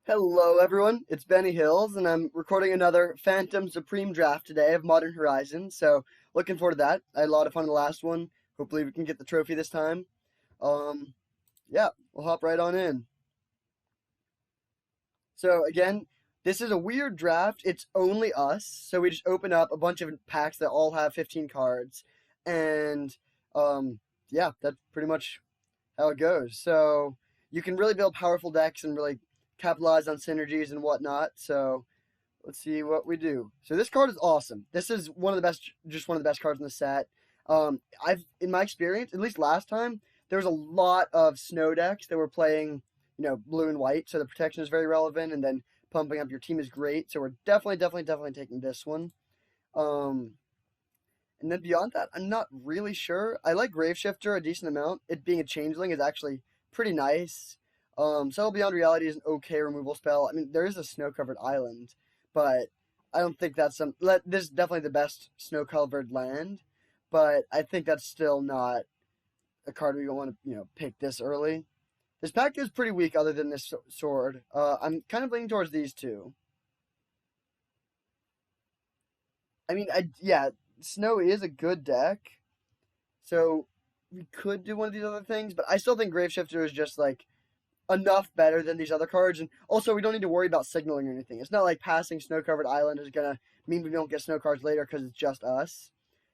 Hello everyone, it's Benny Hills, and I'm recording another Phantom Supreme draft today of Modern Horizons, so looking forward to that. I had a lot of fun in the last one. Hopefully we can get the trophy this time. Um, yeah, we'll hop right on in. So again, this is a weird draft. It's only us, so we just open up a bunch of packs that all have 15 cards, and um, yeah, that's pretty much how it goes. So you can really build powerful decks and really capitalize on synergies and whatnot. So let's see what we do. So this card is awesome. This is one of the best, just one of the best cards in the set. In my experience, at least last time, there was a lot of snow decks that were playing, blue and white. So the protection is very relevant, and then pumping up your team is great. So we're definitely taking this one. Um, and then beyond that, I'm not really sure. I like Graveshifter a decent amount. It being a changeling is actually pretty nice. Settle Beyond Reality is an okay removal spell. I mean, there is a snow-covered island, but I don't think that's some. This is definitely the best snow-covered land, but I think that's still not a card we want to pick this early. This pack is pretty weak, other than this sword. I'm kind of leaning towards these two. I mean, yeah, Snow is a good deck. So we could do one of these other things, but I still think Graveshifter is just like enough better than these other cards. And also, we don't need to worry about signaling or anything. It's not like passing Snow Covered Island is gonna mean we don't get snow cards later because it's just us.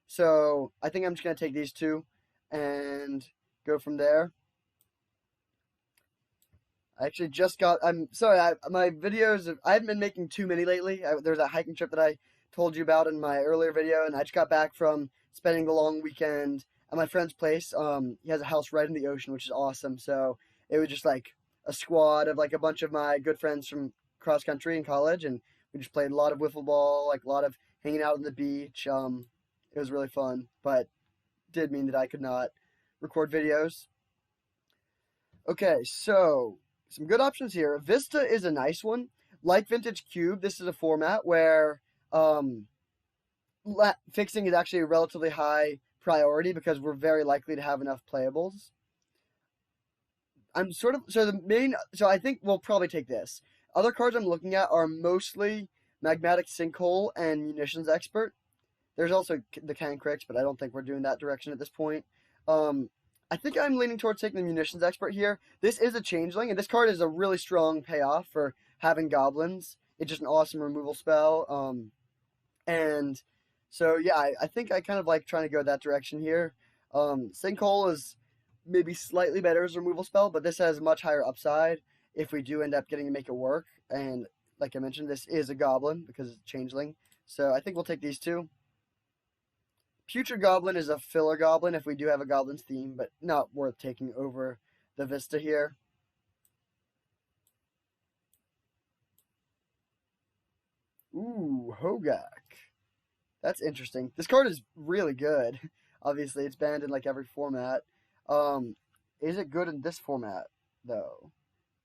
So I think I'm just gonna take these two and go from there. I actually just got. I'm sorry. My videos. I haven't been making too many lately. There's a hiking trip that I told you about in my earlier video, and I just got back from spending the long weekend at my friend's place. He has a house right in the ocean, which is awesome. So it was just like a squad of like a bunch of my good friends from cross country in college, and we just played a lot of wiffle ball, like a lot of hanging out on the beach. It was really fun, but did mean that I could not record videos. Okay, so some good options here. Vista is a nice one. Like Vintage Cube, this is a format where um, fixing is actually a relatively high priority because we're very likely to have enough playables. I'm sort of so I think we'll probably take this. Other cards I'm looking at are mostly Magmatic Sinkhole and Munitions Expert. There's also the Cancrix, but I don't think we're doing that direction at this point. Um, I think I'm leaning towards taking the Munitions Expert here. This is a Changeling, and this card is a really strong payoff for having Goblins. It's just an awesome removal spell. And so, yeah, I think I kind of like trying to go that direction here. Sinkhole is maybe slightly better as a removal spell, but this has much higher upside if we do end up getting to make it work. And like I mentioned, this is a Goblin because it's a Changeling. So I think we'll take these two. Future Goblin is a filler goblin if we do have a Goblin's theme, but not worth taking over the Vista here. Ooh, Hogaak. That's interesting. This card is really good. Obviously, it's banned in like every format. Um, is it good in this format though?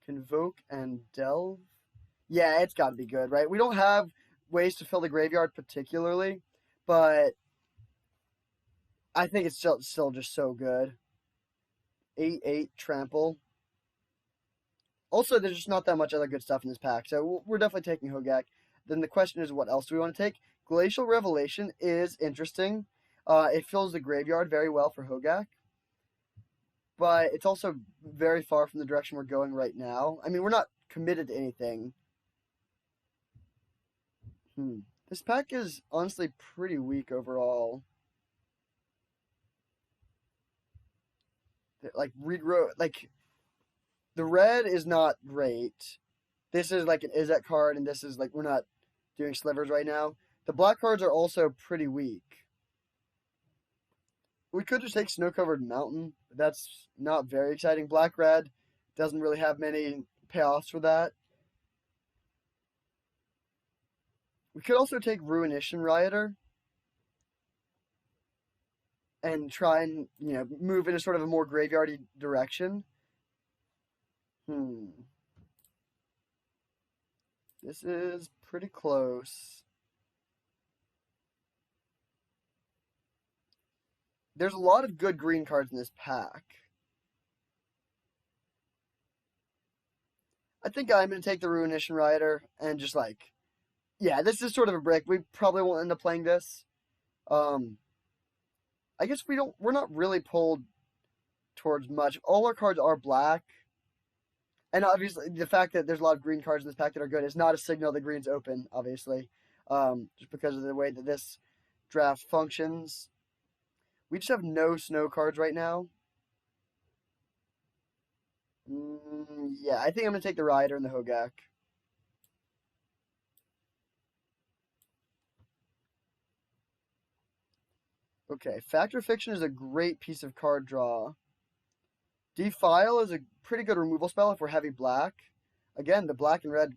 Convoke and Delve. Yeah, it's got to be good, right? We don't have ways to fill the graveyard particularly, but I think it's still just so good. 8/8 trample. Also, there's just not that much other good stuff in this pack, so we're definitely taking Hogaak. Then the question is, what else do we want to take? Glacial Revelation is interesting. It fills the graveyard very well for Hogaak, but it's also very far from the direction we're going right now. I mean, we're not committed to anything. This pack is honestly pretty weak overall. Like like the red is not great. This is like an Izzet card, and this is like we're not doing slivers right now. The black cards are also pretty weak. We could just take Snow Covered Mountain, but that's not very exciting. Black red doesn't really have many payoffs for that. We could also take Ruination Rioter and try and move in a sort of a more graveyardy direction. This is pretty close. There's a lot of good green cards in this pack. I think I'm going to take the Ruination Rider and just like, yeah, this is sort of a brick. We probably won't end up playing this. Um, I guess we're not really pulled towards much. All our cards are black. And obviously, the fact that there's a lot of green cards in this pack that are good is not a signal that green's open, obviously. Just because of the way that this draft functions. We just have no snow cards right now. Yeah, I think I'm going to take the Rider and the Hogaak. Okay, Fact or Fiction is a great piece of card draw. Defile is a pretty good removal spell if we're heavy black. Again, the black and red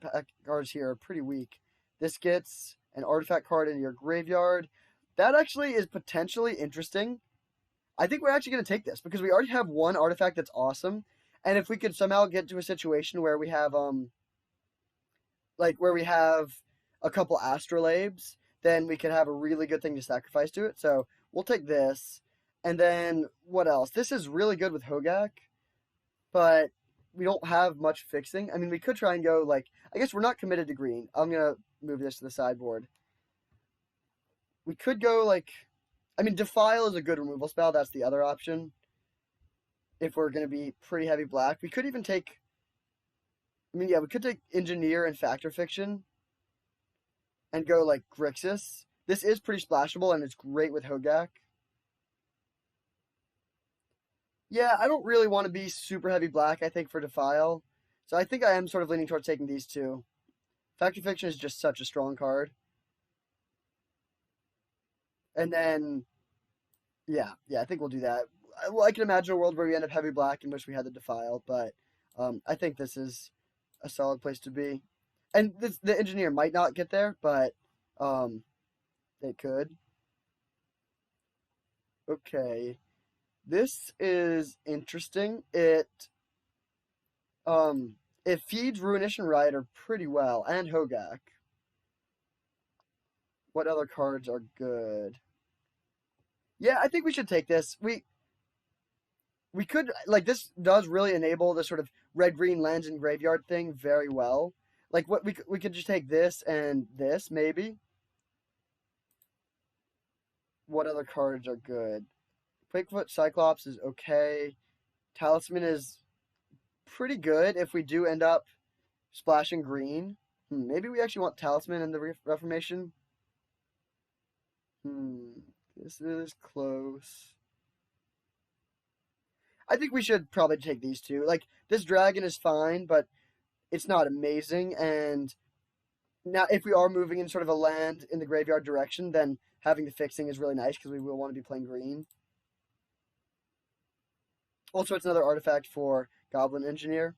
cards here are pretty weak. This gets an artifact card into your graveyard. That actually is potentially interesting. I think we're actually going to take this because we already have one artifact that's awesome. And if we could somehow get to a situation where we have where we have a couple astrolabes, then we could have a really good thing to sacrifice to it. So we'll take this. And then what else? This is really good with Hogaak, but we don't have much fixing. I mean, we could try and go I guess we're not committed to green. I'm gonna move this to the sideboard. We could go I mean, Defile is a good removal spell. That's the other option. If we're gonna be pretty heavy black, we could even take. I mean, yeah, we could take Engineer and Factor Fiction and go Grixis. This is pretty splashable and it's great with Hogaak. Yeah, I don't really want to be super heavy black, I think, for Defile. So I think I am sort of leaning towards taking these two. Factor Fiction is just such a strong card. And then, yeah, I think we'll do that. Well, I can imagine a world where we end up heavy black and wish we had the Defile, but I think this is a solid place to be. And the Engineer might not get there, but it could. Okay. This is interesting. It feeds Ruination Rider pretty well, and Hogaak. What other cards are good? Yeah, I think we should take this. We could this does really enable the sort of red green lands and graveyard thing very well. What we could just take this and this maybe. What other cards are good? Quickfoot Cyclops is okay. Talisman is pretty good if we do end up splashing green. Maybe we actually want Talisman in the Reformation. This is close. I think we should probably take these two. This dragon is fine, but it's not amazing. And now, if we are moving in sort of a land in the graveyard direction, then having the fixing is really nice because we will want to be playing green. Also, it's another artifact for Goblin Engineer.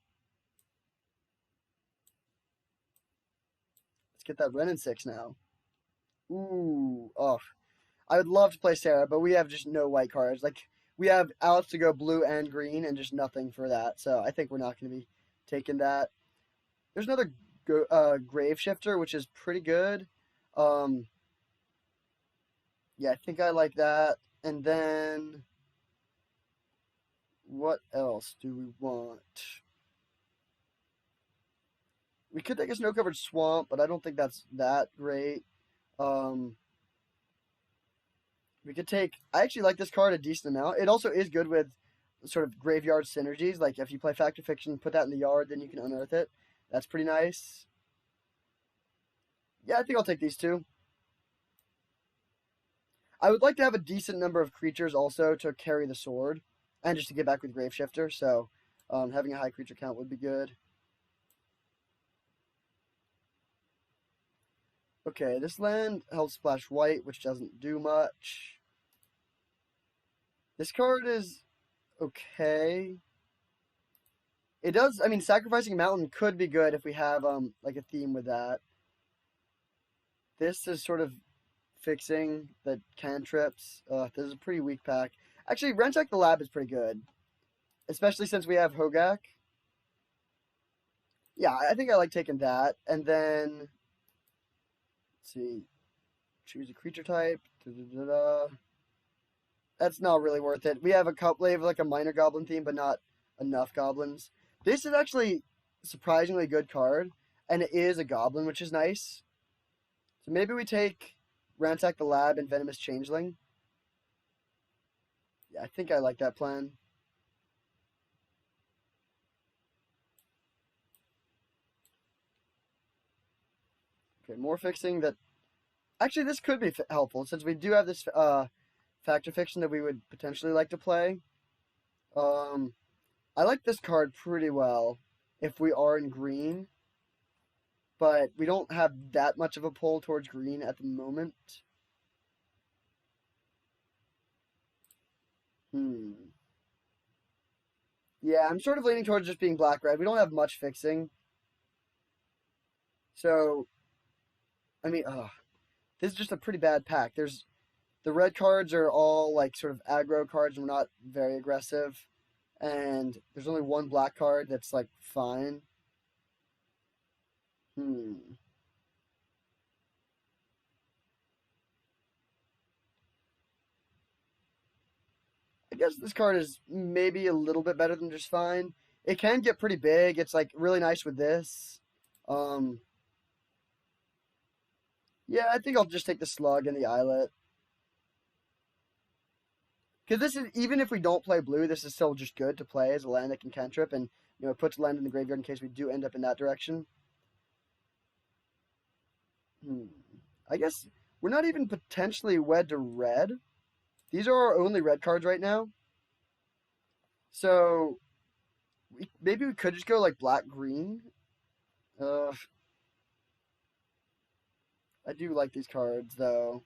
Let's get that Renin 6 now. Ooh, oh. I would love to play Sarah, but we have just no white cards. We have Alex to go blue and green and just nothing for that. So I think we're not going to be taking that. There's another Grave Shifter, which is pretty good. Yeah, I think I like that. And then what else do we want? We could take a Snow-Covered Swamp, but I don't think that's that great. We could take. I actually like this card a decent amount. It also is good with sort of graveyard synergies. If you play Fact or Fiction, put that in the yard, then you can unearth it. That's pretty nice. Yeah, I think I'll take these two. I would like to have a decent number of creatures also to carry the sword, and just to get back with Grave Shifter. So having a high creature count would be good. Okay, this land helps splash white, which doesn't do much. This card is okay. It does, I mean, sacrificing a mountain could be good if we have a theme with that. This is sort of fixing the cantrips. This is a pretty weak pack. Actually, Rencheck the Lab is pretty good, especially since we have Hogaak. Yeah, I think I like taking that. And then, let's see, choose a creature type. That's not really worth it. We have a minor goblin theme, but not enough goblins. This is actually surprisingly good card, and it is a goblin, which is nice. So maybe we take Ransack the Lab and Venomous Changeling. Yeah, I think I like that plan. Okay, more fixing that. Actually, this could be helpful since we do have this factor fiction that we would potentially like to play. Um, I like this card pretty well if we are in green, but we don't have that much of a pull towards green at the moment. Yeah, I'm sort of leaning towards just being black-red. We don't have much fixing. So, I mean, this is just a pretty bad pack. The red cards are all like sort of aggro cards and we're not very aggressive. And there's only one black card that's like fine. Hmm. I guess this card is maybe a little bit better than just fine. It can get pretty big. It's like really nice with this. Um, yeah, I think I'll just take the slug and the eyelet. Because this is, even if we don't play blue, this is still just good to play as a land that can cantrip and, it puts land in the graveyard in case we do end up in that direction. I guess we're not even potentially wed to red. These are our only red cards right now. So maybe we could just go like black-green. I do like these cards, though.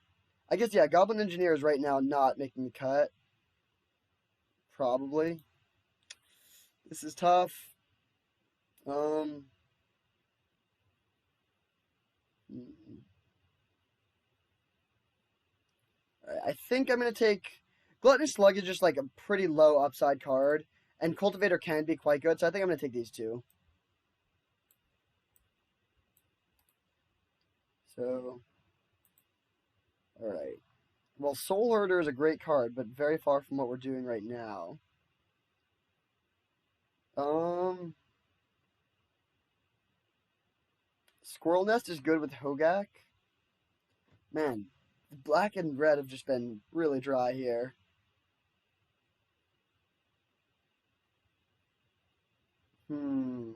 I guess, yeah, Goblin Engineer is right now not making the cut. Probably. This is tough. Um, I think I'm going to take... Gluttonous Slug is just like a pretty low upside card, and Cultivator can be quite good, so I think I'm going to take these two. So, alright. Well, Soul Herder is a great card, but very far from what we're doing right now. Squirrel Nest is good with Hogaak. Man, black and red have just been really dry here. Hmm.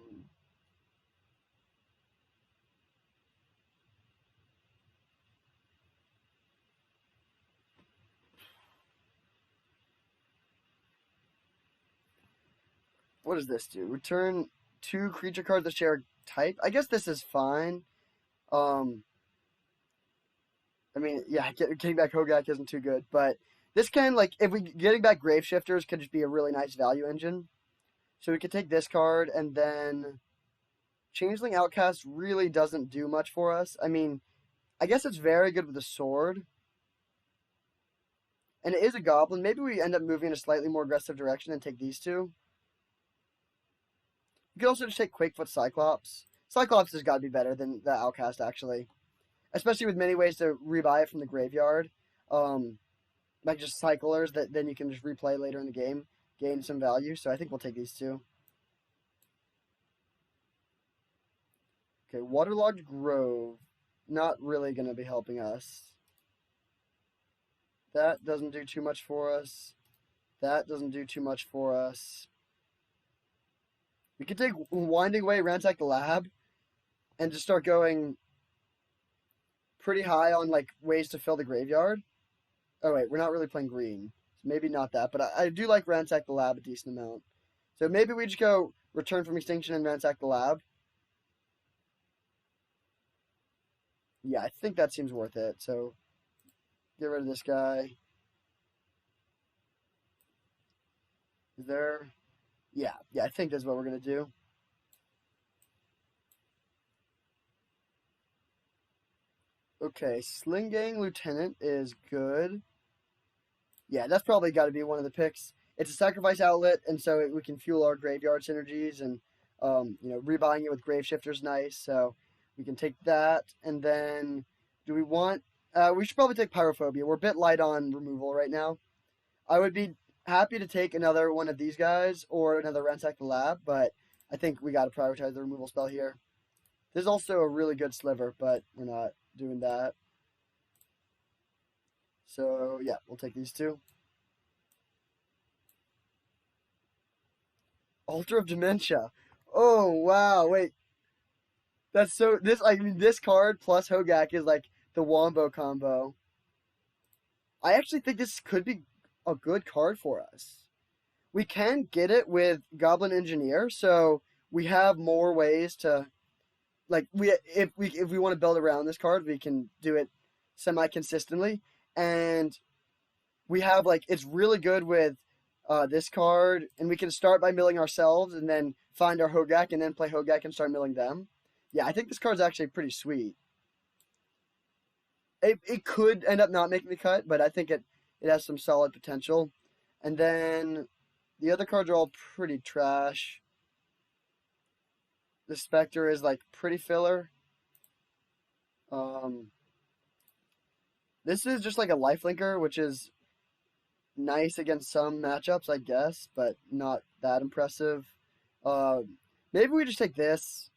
What does this do? Return 2 creature cards that share type. I guess this is fine. Um, I mean, yeah, getting back Hogaak isn't too good, but this can, like, if we getting back Grave Shifters could just be a really nice value engine. So we could take this card, and then Changeling Outcast really doesn't do much for us. I mean, I guess it's very good with the sword. And it is a goblin. Maybe we end up moving in a slightly more aggressive direction and take these two. You could also just take Quakefoot Cyclops. Cyclops has got to be better than the Outcast, actually. Especially with many ways to rebuy it from the graveyard. Like just cyclers that then you can just replay later in the game, gain some value. So I think we'll take these two. Okay, Waterlogged Grove. Not really going to be helping us. That doesn't do too much for us. That doesn't do too much for us. We could take Winding Way, Ransack the Lab, and just start going pretty high on like ways to fill the graveyard. Oh wait, we're not really playing green. So maybe not that, but I do like Ransack the Lab a decent amount. So maybe we just go Return from Extinction and Ransack the Lab. Yeah, I think that seems worth it. So get rid of this guy. Is there... Yeah, I think that's what we're going to do. Okay, Sling Gang Lieutenant is good. Yeah, that's probably got to be one of the picks. It's a sacrifice outlet, and so we can fuel our graveyard synergies, and rebuying it with Grave Shifter's nice, so we can take that. And then, do we want... we should probably take Pyrophobia. We're a bit light on removal right now. I would be happy to take another one of these guys or another Ransack the Lab, but I think we got to prioritize the removal spell here. There's also a really good sliver, but we're not doing that. So yeah, we'll take these two. Altar of Dementia. Oh wow, wait. That's so this card plus Hogaak is like the Wombo combo. I actually think this could be a good card for us. We can get it with Goblin Engineer, so we have more ways to like if we want to build around this card, we can do it semi consistently, and we have like it's really good with this card, and we can start by milling ourselves, and then find our Hogaak, and then play Hogaak and start milling them. Yeah, I think this card's actually pretty sweet. It could end up not making the cut, but I think it has some solid potential. And then the other cards are all pretty trash. The Spectre is like pretty filler. Um, this is just like a lifelinker, which is nice against some matchups, I guess, but not that impressive. Uh, Maybe we just take this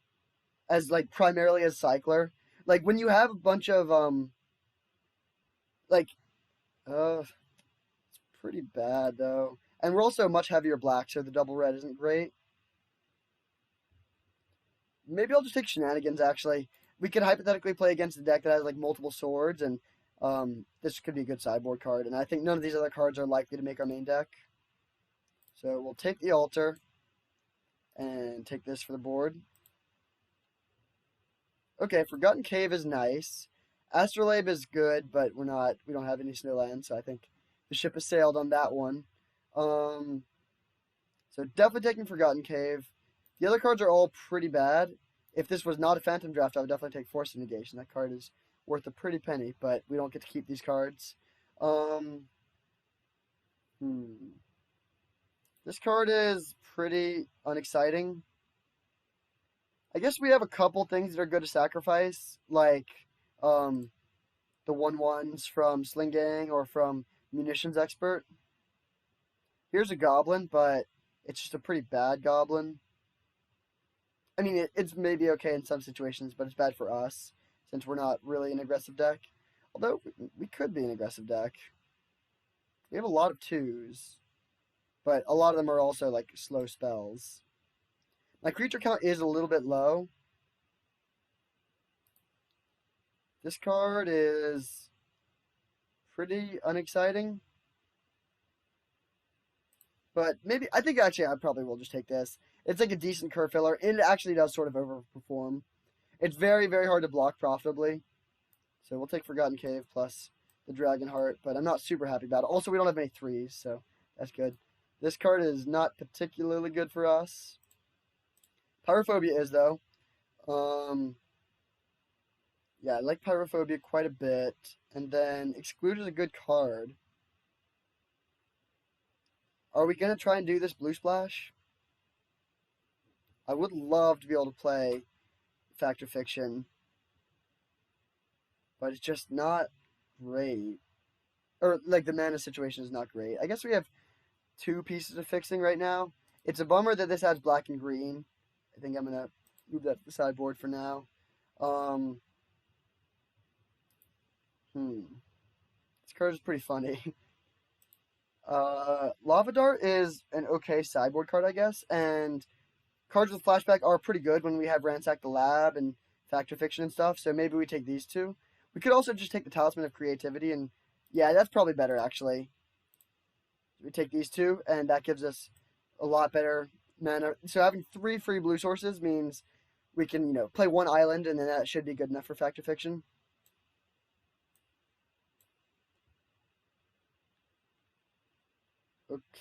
as like primarily as cycler. Like when you have a bunch of like it's pretty bad though. And we're also much heavier black, so the double red isn't great. Maybe I'll just take Shenanigans, actually. We could hypothetically play against a deck that has, like, multiple swords, and this could be a good sideboard card. And I think none of these other cards are likely to make our main deck. So we'll take the Altar and take this for the board. Okay, Forgotten Cave is nice. Astrolabe is good, but we don't have any snowlands, so I think the ship has sailed on that one. So definitely taking Forgotten Cave. The other cards are all pretty bad. If this was not a Phantom Draft, I would definitely take Force of Negation. That card is worth a pretty penny, but we don't get to keep these cards. This card is pretty unexciting. I guess we have a couple things that are good to sacrifice, like the 1/1s from Sling Gang or from Munitions Expert. Here's a Goblin, but it's just a pretty bad Goblin. I mean, it's maybe okay in some situations, but it's bad for us since we're not really an aggressive deck. Although we could be an aggressive deck. We have a lot of 2s, but a lot of them are also like slow spells. My creature count is a little bit low. This card is pretty unexciting. But maybe, I think actually I probably will just take this. It's like a decent curve filler. It actually does sort of overperform. It's very, very hard to block profitably. So we'll take Forgotten Cave plus the Dragon Heart, but I'm not super happy about it. Also, we don't have any 3s, so that's good. This card is not particularly good for us. Pyrophobia is, though. Yeah, I like Pyrophobia quite a bit. And then Exclude is a good card. Are we going to try and do this Blue Splash? I would love to be able to play Fact or Fiction, but it's just not great. Or, like, the mana situation is not great. I guess we have 2 pieces of fixing right now. It's a bummer that this has black and green. I think I'm going to move that to the sideboard for now. This card is pretty funny. Lava Dart is an okay sideboard card, I guess, and cards with flashback are pretty good when we have Ransack the Lab and Fact or Fiction and stuff, so maybe we take these 2. We could also just take the Talisman of Creativity, and yeah, that's probably better, actually. We take these 2, and that gives us a lot better mana. So having 3 free blue sources means we can, play 1 island, and then that should be good enough for Fact or Fiction.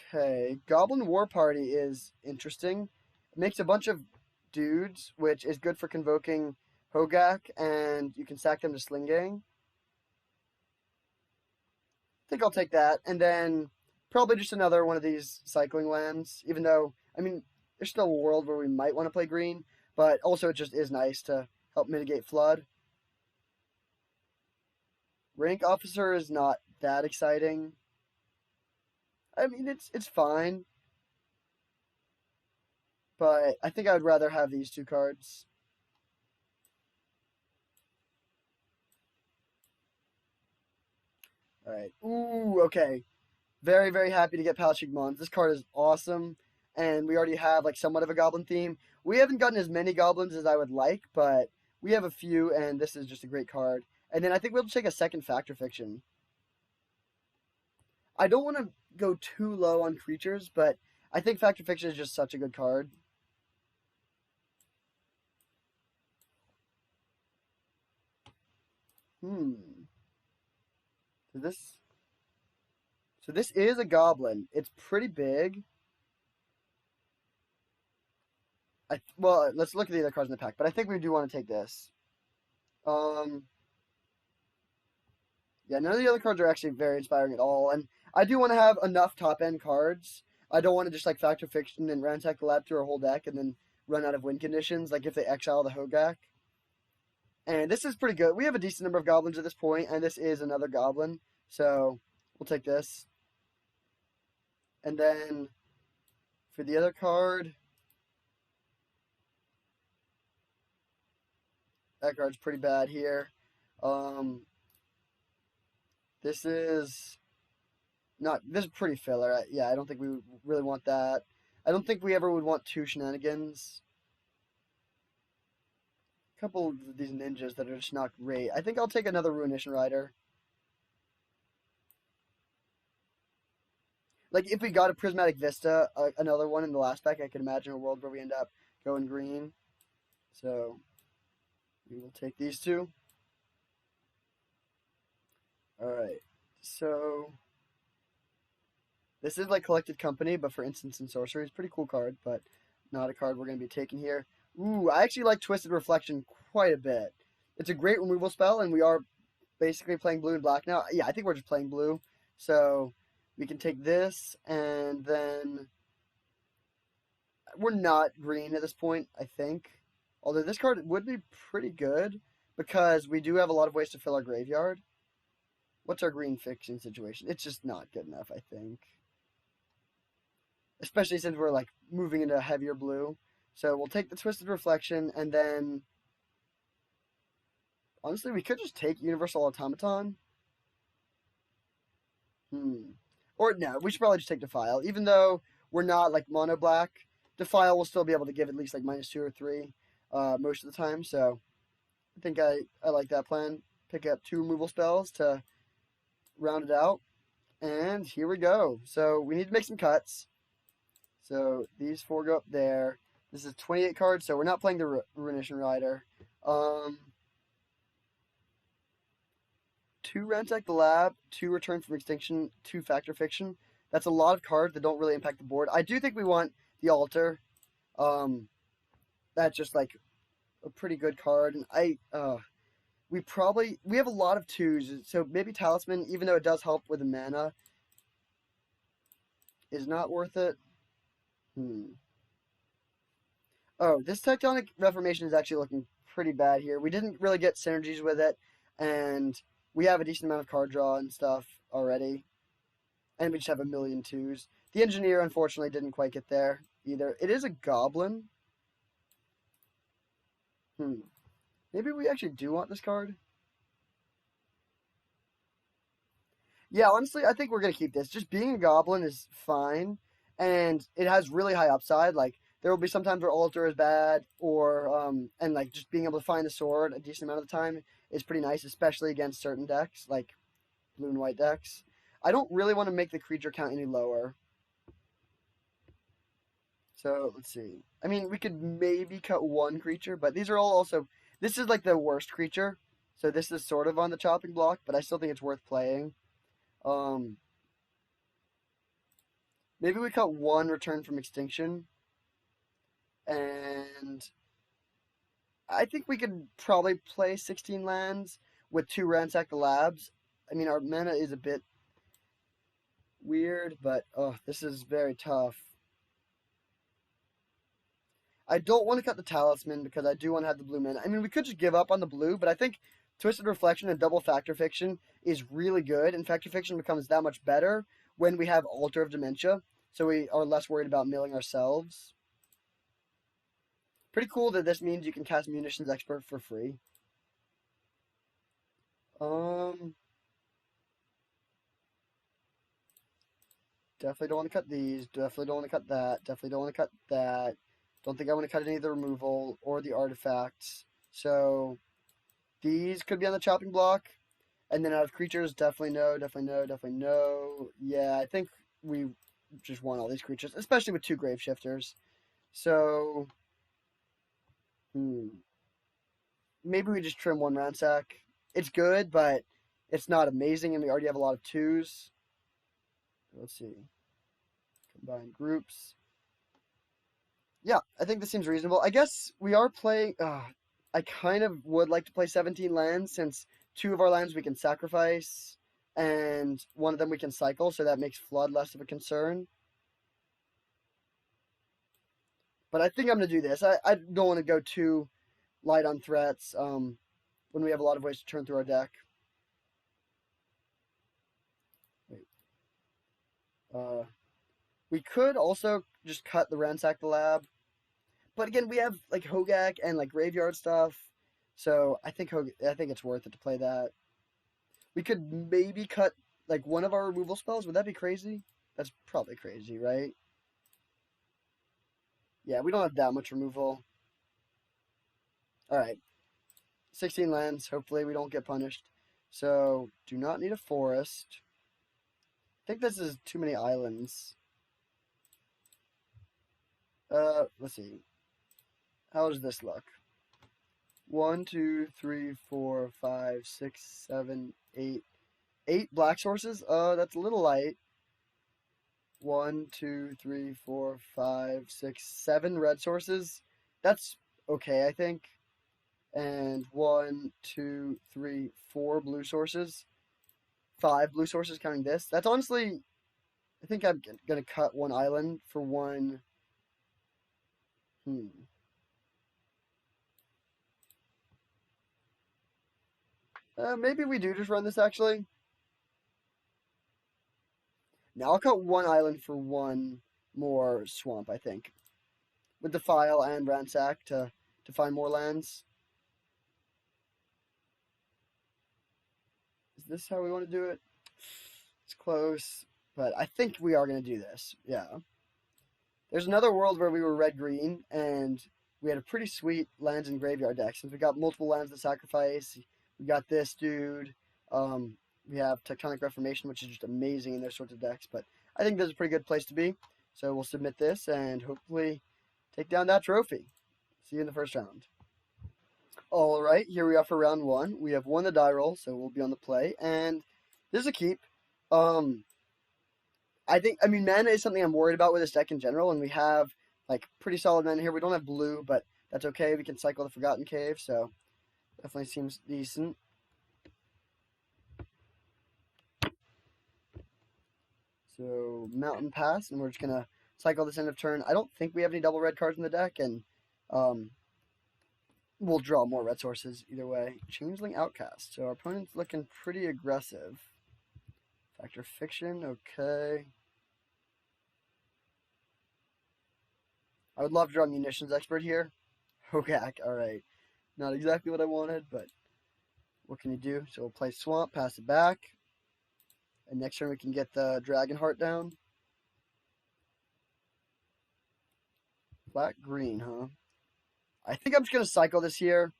Okay, Goblin War Party is interesting. It makes a bunch of dudes, which is good for convoking Hogaak, and you can sack them to Sling Gang. I think I'll take that, and then probably just another one of these cycling lands, even though, I mean, there's still a world where we might want to play green, but also it just is nice to help mitigate flood. Rank Officer is not that exciting. I mean, it's fine. but I think I would rather have these two cards. All right. Ooh, okay. Very, very happy to get Palachik Mons. This card is awesome, and we already have like somewhat of a goblin theme. We haven't gotten as many goblins as I would like, but we have a few, and this is just a great card. And then I think we'll take a second Factor Fiction. I don't want to go too low on creatures, but I think Factor Fiction is just such a good card. Hmm. So this is a goblin. It's pretty big. Well, let's look at the other cards in the pack, but I think we do want to take this. Um, yeah, none of the other cards are actually very inspiring at all, and I do want to have enough top end cards. I don't want to just like Factor Fiction and ransack the lab through our whole deck and then run out of win conditions, like if they exile the Hogaak. And this is pretty good. We have a decent number of goblins at this point, and this is another goblin, so we'll take this. And then for the other card, that card's pretty bad here. This is not. This is pretty filler. Yeah, I don't think we would really want that. I don't think we ever would want two shenanigans. A couple of these ninjas that are just not great. I think I'll take another Ruination Rider. Like if we got a Prismatic Vista, another one in the last pack, I could imagine a world where we end up going green. So we will take these two. All right. So this is like Collected Company, but for instants and sorcery. It's a pretty cool card, but not a card we're going to be taking here. Ooh, I actually like Twisted Reflection quite a bit. It's a great removal spell, and we are basically playing blue and black now. Yeah, I think we're just playing blue. So we can take this, and then we're not green at this point, I think. Although this card would be pretty good because we do have a lot of ways to fill our graveyard. What's our green fixing situation? It's just not good enough, I think. Especially since we're like moving into a heavier blue. So we'll take the Twisted Reflection, and then honestly, we could just take Universal Automaton. Or no, we should probably just take Defile. Even though we're not like mono black, Defile will still be able to give at least like -2 or 3 most of the time. So I think I like that plan. Pick up 2 removal spells to round it out. And here we go. So we need to make some cuts. So these 4 go up there. This is 28 cards, so we're not playing the Ruination Rider. 2 Ransack the Lab, 2 Return from Extinction, 2 Factor Fiction. That's a lot of cards that don't really impact the board. I do think we want the Altar. That's just like a pretty good card. And we have a lot of 2s, so maybe Talisman, even though it does help with the mana, is not worth it. Oh, this Tectonic Reformation is actually looking pretty bad here. We didn't really get synergies with it, and we have a decent amount of card draw and stuff already. And we just have a million 2s. The Engineer, unfortunately, didn't quite get there either. It is a Goblin. Maybe we actually do want this card. Yeah, honestly, I think we're going to keep this. Just being a Goblin is fine, and it has really high upside. Like, there will be sometimes where Altar is bad, or, and like, just being able to find the sword a decent amount of the time is pretty nice, especially against certain decks, like blue and white decks. I don't really want to make the creature count any lower. So, let's see. I mean, we could maybe cut 1 creature, but these are all also... This is like the worst creature, so this is sort of on the chopping block, but I still think it's worth playing. Maybe we cut 1 Return from Extinction, and I think we could probably play 16 lands with 2 Ransack the Labs. I mean, our mana is a bit weird, but this is very tough. I don't want to cut the Talisman because I do want to have the blue mana. I mean, we could just give up on the blue, but I think Twisted Reflection and double Factor Fiction is really good, and Factor Fiction becomes that much better when we have Altar of Dementia, so we are less worried about milling ourselves. Pretty cool that this means you can cast Munitions Expert for free. Definitely don't want to cut these. Definitely don't want to cut that. Definitely don't want to cut that. Don't think I want to cut any of the removal or the artifacts. So these could be on the chopping block. And then out of creatures, definitely no, definitely no, definitely no. Yeah, I think we just want all these creatures, especially with 2 grave shifters. So, maybe we just trim 1 ransack. It's good, but it's not amazing, and we already have a lot of 2s. Let's see. Combine groups. Yeah, I think this seems reasonable. I guess we are playing. I kind of would like to play 17 lands since 2 of our lands we can sacrifice, and 1 of them we can cycle, so that makes flood less of a concern. But I think I'm going to do this. I don't want to go too light on threats when we have a lot of ways to turn through our deck. Wait. We could also just cut the Ransack the Lab. But again, we have like Hogaak and like graveyard stuff. So I think it's worth it to play that. We could maybe cut like 1 of our removal spells. Would that be crazy? That's probably crazy, right? Yeah, we don't have that much removal. Alright. 16 lands. Hopefully we don't get punished. So, do not need a forest. I think this is too many islands. Let's see. How does this look? 1, 2, 3, 4, 5, 6, 7, 8. 8 black sources? That's a little light. 1, 2, 3, 4, 5, 6, 7 red sources. That's okay, I think. And 1, 2, 3, 4 blue sources. 5 blue sources counting this. That's honestly, I think I'm gonna cut 1 island for 1. Maybe we do just run this actually. Now I'll cut 1 island for 1 more swamp, I think. With Defile and Ransack to find more lands. Is this how we want to do it? It's close, but I think we are going to do this. Yeah. There's another world where we were red-green, and we had a pretty sweet lands and graveyard deck. Since we got multiple lands to sacrifice, we got this dude. We have Tectonic Reformation, which is just amazing in those sorts of decks. But I think this is a pretty good place to be. So we'll submit this and hopefully take down that trophy. See you in the first round. All right, here we are for round 1. We have won the die roll, so we'll be on the play. And this is a keep. I mean, mana is something I'm worried about with this deck in general, and we have like pretty solid mana here. We don't have blue, but that's okay. We can cycle the Forgotten Cave, so definitely seems decent. So Mountain Pass, and we're just gonna cycle this end of turn. I don't think we have any double red cards in the deck, and we'll draw more red sources either way. Changeling Outcast. So our opponent's looking pretty aggressive. Factor Fiction, okay. I would love to draw Munitions Expert here. Hogaak, alright. Not exactly what I wanted, but what can you do? So we'll play Swamp, pass it back. And next turn we can get the Dragon Heart down. Black green, huh? I think I'm just going to cycle this here.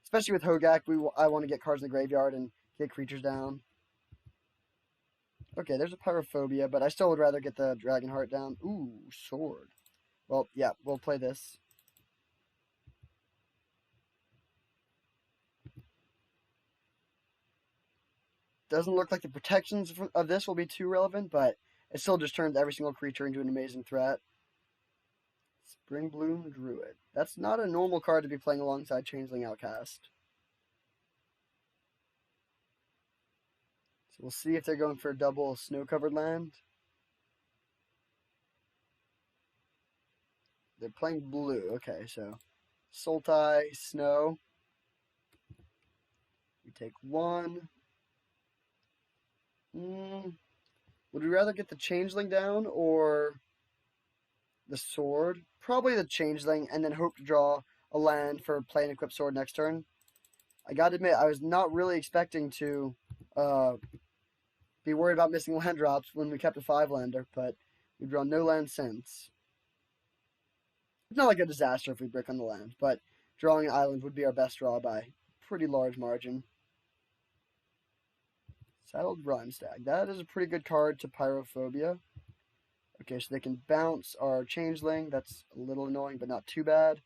Especially with Hogaak, I want to get cards in the graveyard and get creatures down. Okay, there's a Pyrophobia, but I still would rather get the Dragon Heart down. Ooh, Sword. Well, yeah, we'll play this. Doesn't look like the protections of this will be too relevant, but it still just turns every single creature into an amazing threat. Spring Bloom Druid. That's not a normal card to be playing alongside Changeling Outcast. So we'll see if they're going for a double snow-covered land. They're playing blue. Okay, so Sultai, Snow. We take 1. Would we rather get the Changeling down or the sword, probably the changeling, and then hope to draw a land for play and equip sword next turn. I gotta admit, I was not really expecting to be worried about missing land drops when we kept a 5-lander, but we've drawn no land since. It's not like a disaster if we brick on the land, but drawing an island would be our best draw by a pretty large margin. Saddled Rhyme Stag. That is a pretty good card to Pyrophobia. Okay, so they can bounce our Changeling. That's a little annoying, but not too bad.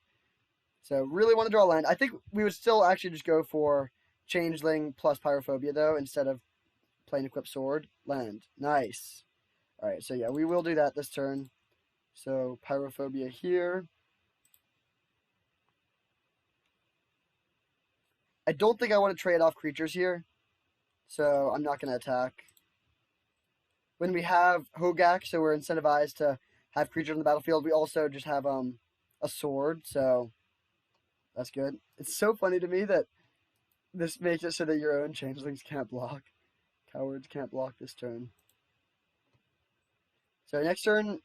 So really want to draw land. I think we would still actually just go for Changeling plus Pyrophobia, though, instead of playing Equip Sword. Land. Nice. Alright, so yeah, we will do that this turn. So Pyrophobia here. I don't think I want to trade off creatures here, so I'm not going to attack. When we have Hogaak, so we're incentivized to have creatures on the battlefield, we also just have a sword, so that's good. It's so funny to me that this makes it so that your own changelings can't block. Cowards can't block this turn. So next turn,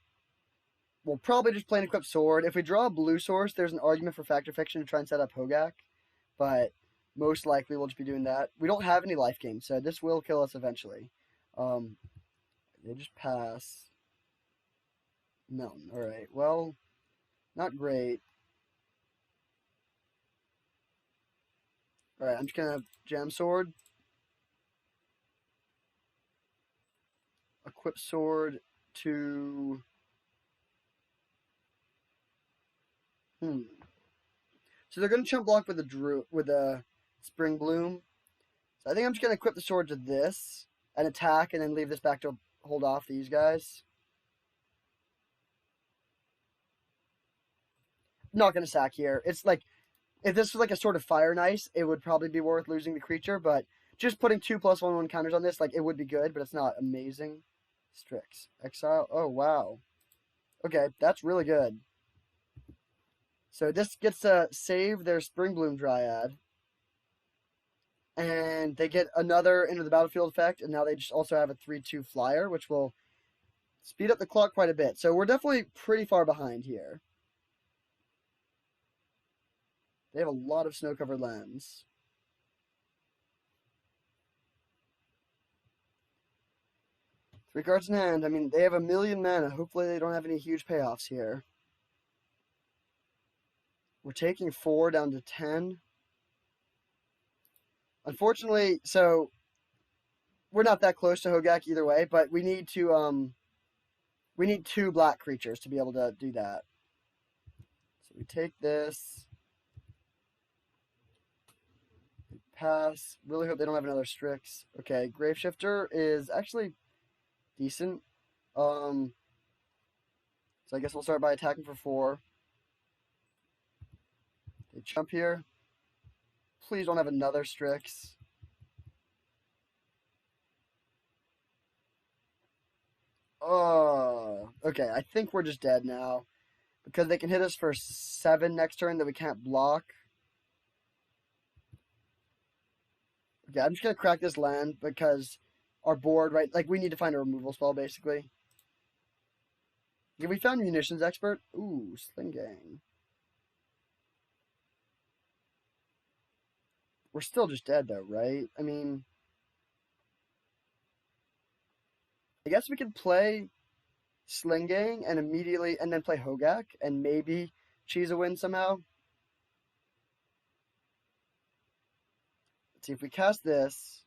we'll probably just play an equipped sword. If we draw a blue source, there's an argument for Factor Fiction to try and set up Hogaak, but most likely we'll just be doing that. We don't have any life gain, so this will kill us eventually. They just pass. Mountain. Alright, well, not great. Alright, I'm just gonna Jam Sword. Equip Sword to... So they're gonna chump block with a Spring Bloom. So I think I'm just gonna equip the sword to this and attack, and then leave this back to hold off these guys. Not gonna sack here. It's like, if this was like a sort of Fire and Ice, it would probably be worth losing the creature, but just putting 2+1/1 counters on this, like, it would be good, but it's not amazing. Strix. Exile. Oh, wow. Okay, that's really good. So this gets to save their Spring Bloom Dryad. And they get another into the battlefield effect, and now they just also have a 3/2 flyer, which will speed up the clock quite a bit. So we're definitely pretty far behind here. They have a lot of snow-covered lands. Three cards in hand. I mean, they have 1,000,000 mana. Hopefully they don't have any huge payoffs here. We're taking 4 down to 10. Unfortunately, so we're not that close to Hogaak either way, but we need to we need 2 black creatures to be able to do that. So we take this. Pass. Really hope they don't have another Strix. Okay, Graveshifter is actually decent. So I guess we'll start by attacking for 4. They jump here. Please don't have another Strix. Oh, okay. I think we're just dead now. Because they can hit us for 7 next turn that we can't block. Okay, I'm just going to crack this land because our board, right? Like, we need to find a removal spell, basically. Okay, we found Munitions Expert. Ooh, Sling Gang. We're still just dead, though, right? I mean, I guess we could play Sling Gang and then play Hogaak and maybe cheese a win somehow. Let's see if we cast this.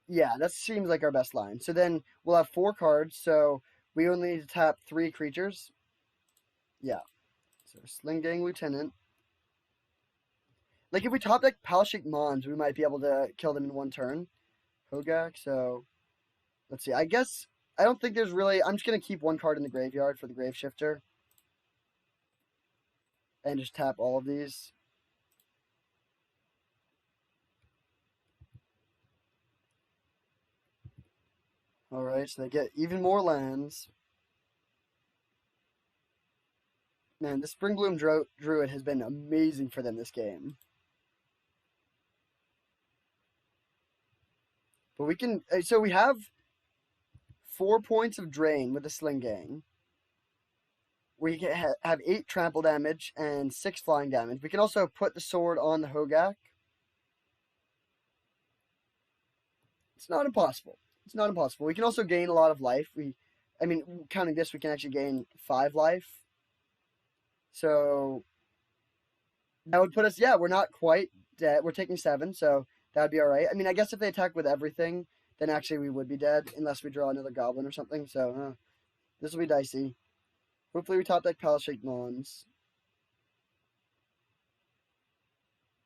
Yeah, that seems like our best line. So then we'll have 4 cards, so we only need to tap 3 creatures. Yeah. So Sling Gang Lieutenant. Like, if we top deck Palashik Mons, we might be able to kill them in 1 turn. Hogaak, so let's see. I guess I don't think there's really... I'm just going to keep 1 card in the graveyard for the Graveshifter. And just tap all of these. Alright, so they get even more lands. Man, the Spring Bloom Druid has been amazing for them this game. But we can... So we have 4 points of drain with the Sling Gang. We can have 8 trample damage and 6 flying damage. We can also put the sword on the Hogaak. It's not impossible. It's not impossible. We can also gain a lot of life. I mean, counting this, we can actually gain 5 life. So that would put us, yeah, we're not quite dead. We're taking 7, so that would be all right. I mean, I guess if they attack with everything, then actually we would be dead unless we draw another goblin or something. So this will be dicey. Hopefully we top deck Palisade Mons.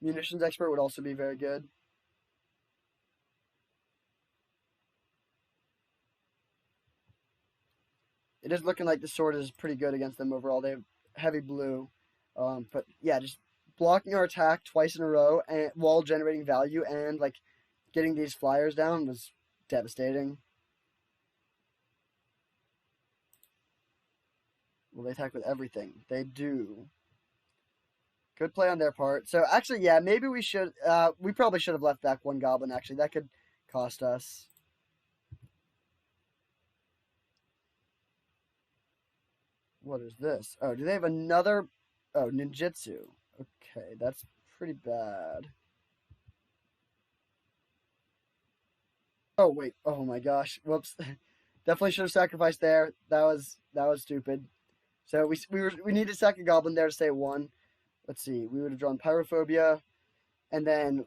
Munitions Expert would also be very good. It is looking like the sword is pretty good against them overall. They have heavy blue. But yeah, just blocking our attack twice in a row and while generating value and like getting these flyers down was devastating. Well, they attack with everything. They do. Good play on their part. So actually, yeah, maybe we should. We probably should have left back 1 goblin. Actually, that could cost us. What is this? Oh, do they have another? Oh, ninjutsu. Okay, that's pretty bad. Oh wait. Oh my gosh. Whoops. Definitely should have sacrificed there. That was stupid. So we need to sack a goblin there to stay at 1. Let's see. We would have drawn pyrophobia, and then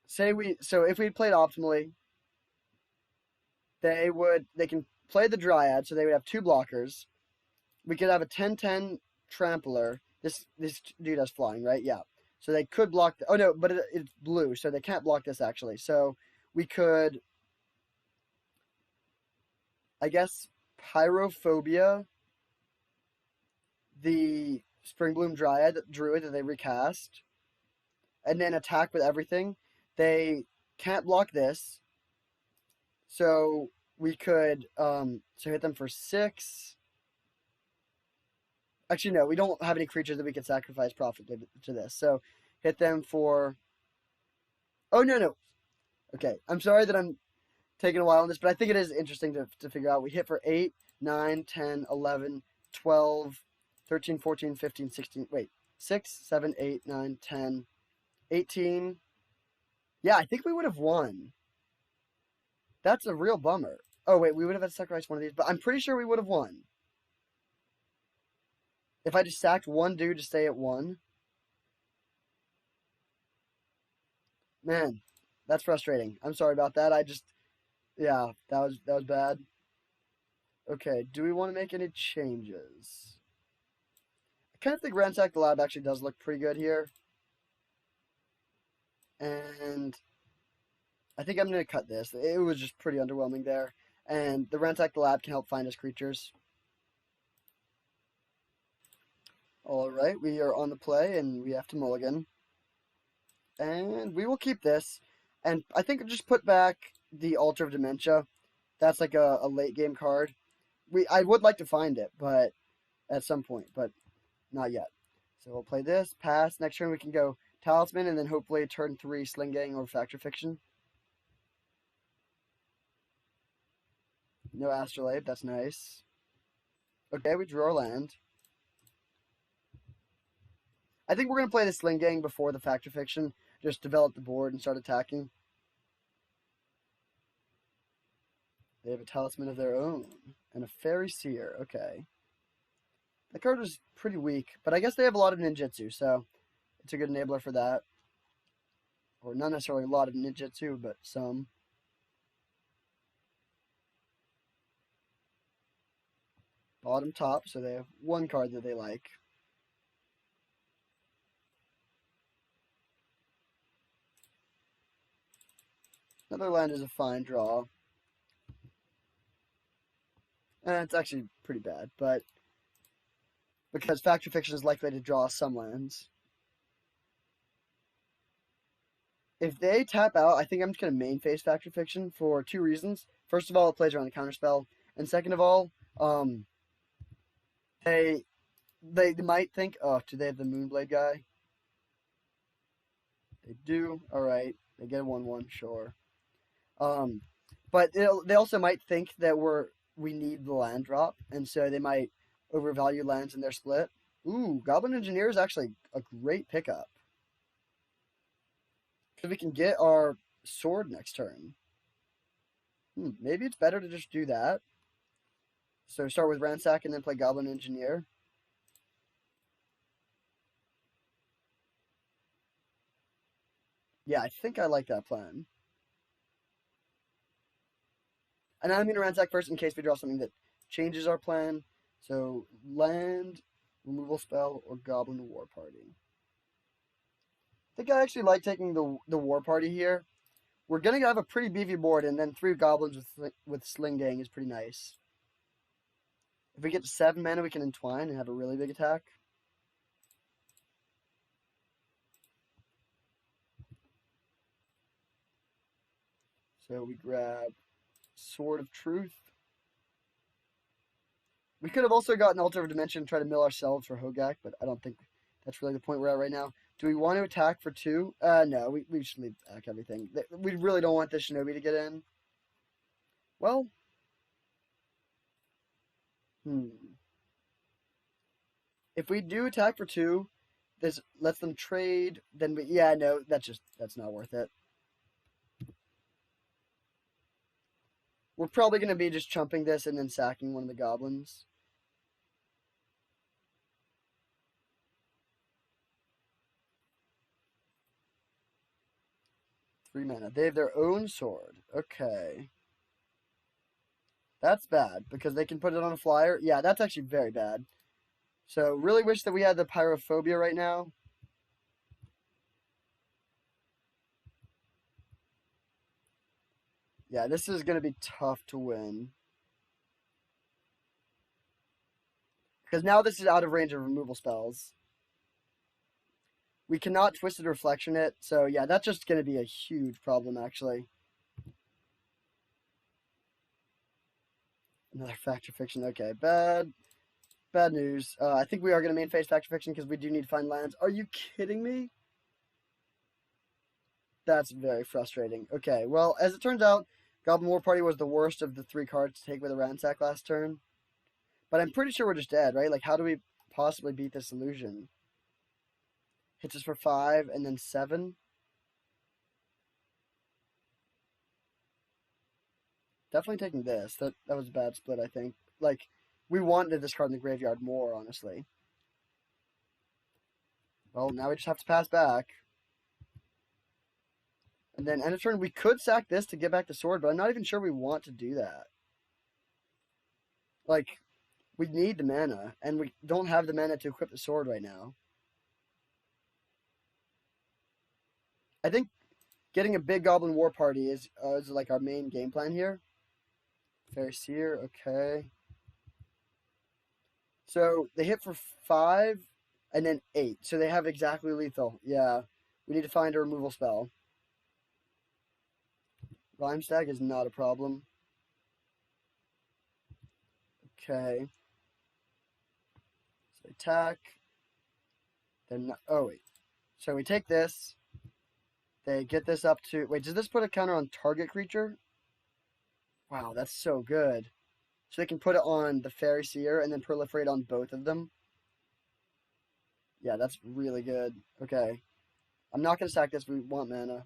so if we had played optimally, they can play the Dryad, so they would have 2 blockers. We could have a 10/10 Trampler. This dude has flying, right? Yeah. So they could block. Oh no, but it's blue, so they can't block this actually. So we could, I guess, Pyrophobia, the Springbloom Druid that they recast, and then attack with everything. They can't block this, so we could hit them for 6. Actually, no, we don't have any creatures that we can sacrifice profitably to this. So hit them for. Oh no no. Okay, I'm sorry that I'm taking a while on this, but I think it is interesting to figure out. We hit for 8, 9, 10, 11, 12, 13, 14, 15, 16. Wait, 6, 7, 8, 9, 10, 18. Yeah, I think we would have won. That's a real bummer. Oh wait, we would have had to sacrifice one of these, but I'm pretty sure we would have won. If I just sacked 1 dude to stay at 1. Man, that's frustrating. I'm sorry about that. Yeah, that was bad. Okay, do we want to make any changes? I kind of think Ransack the Lab actually does look pretty good here. And I think I'm going to cut this. It was just pretty underwhelming there. And the Ransack the Lab can help find us creatures. All right, we are on the play, and we have to mulligan. And we will keep this. And I think I'll just put back the Altar of Dementia. That's like a late game card. I would like to find it, but at some point, but not yet. So we'll play this, pass. Next turn we can go Talisman, and then hopefully turn 3 Sling Gang or Factor Fiction. No Astrolabe, that's nice. Okay, we drew our land. I think we're going to play the Sling Gang before the Factor Fiction. Just develop the board and start attacking. They have a Talisman of their own. And a Fairy Seer. Okay. That card was pretty weak. But I guess they have a lot of ninjutsu, so it's a good enabler for that. Or not necessarily a lot of ninjutsu, but some. Bottom top, so they have 1 card that they like. Another land is a fine draw. And it's actually pretty bad, but because Factor Fiction is likely to draw some lands. If they tap out, I think I'm just going to main phase Factor Fiction for 2 reasons. First of all, it plays around the counterspell. And second of all, they might think, oh, do they have the Moonblade guy? They do. All right. They get a 1/1, sure. But they also might think that we need the land drop, and so they might overvalue lands in their split. Ooh, Goblin Engineer is actually a great pickup because we can get our sword next turn. Maybe it's better to just do that. So start with Ransack and then play Goblin Engineer. Yeah, I think I like that plan. And I'm going to Ransack first in case we draw something that changes our plan. So land, removal spell, or Goblin War Party. I think I actually like taking the War Party here. We're going to have a pretty beefy board, and then 3 goblins with Sling Gang is pretty nice. If we get to 7 mana, we can Entwine and have a really big attack. So we grab Sword of Truth. We could have also gotten Altar of Dimension and try to mill ourselves for Hogaak, but I don't think that's really the point we're at right now. Do we want to attack for 2? No, we should leave back everything. We really don't want this Shinobi to get in. Well, if we do attack for 2, this lets them trade, then yeah, no, that's not worth it. We're probably going to be just chumping this and then sacking one of the goblins. Three mana. They have their own sword. Okay. That's bad because they can put it on a flyer. Yeah, that's actually very bad. So really wish that we had the Pyrophobia right now. Yeah, this is going to be tough to win. Because now this is out of range of removal spells. We cannot Twisted Reflection it. So yeah, that's just going to be a huge problem actually. Another Fact or Fiction. Okay, bad news. I think we are going to main phase Fact or Fiction because we do need to find lands. Are you kidding me? That's very frustrating. Okay, well, as it turns out, Goblin War Party was the worst of the 3 cards to take with a Ransack last turn. But I'm pretty sure we're just dead, right? Like, how do we possibly beat this illusion? Hits us for 5 and then 7. Definitely taking this. That was a bad split, I think. Like, we wanted this card in the graveyard more, honestly. Well, now we just have to pass back. And then end of turn, we could sack this to get back the sword, but I'm not even sure we want to do that. Like, we need the mana, and we don't have the mana to equip the sword right now. I think getting a big Goblin War Party is like our main game plan here. Fair Seer, okay. So they hit for 5 and then 8. So they have exactly lethal. Yeah. We need to find a removal spell. Rhyme Stag is not a problem. Okay. So attack. Then, oh wait. So we take this. They get this up to, wait, does this put a counter on target creature? Wow, that's so good. So they can put it on the Fairy Seer and then proliferate on both of them. Yeah, that's really good. Okay. I'm not going to sack this. We want mana.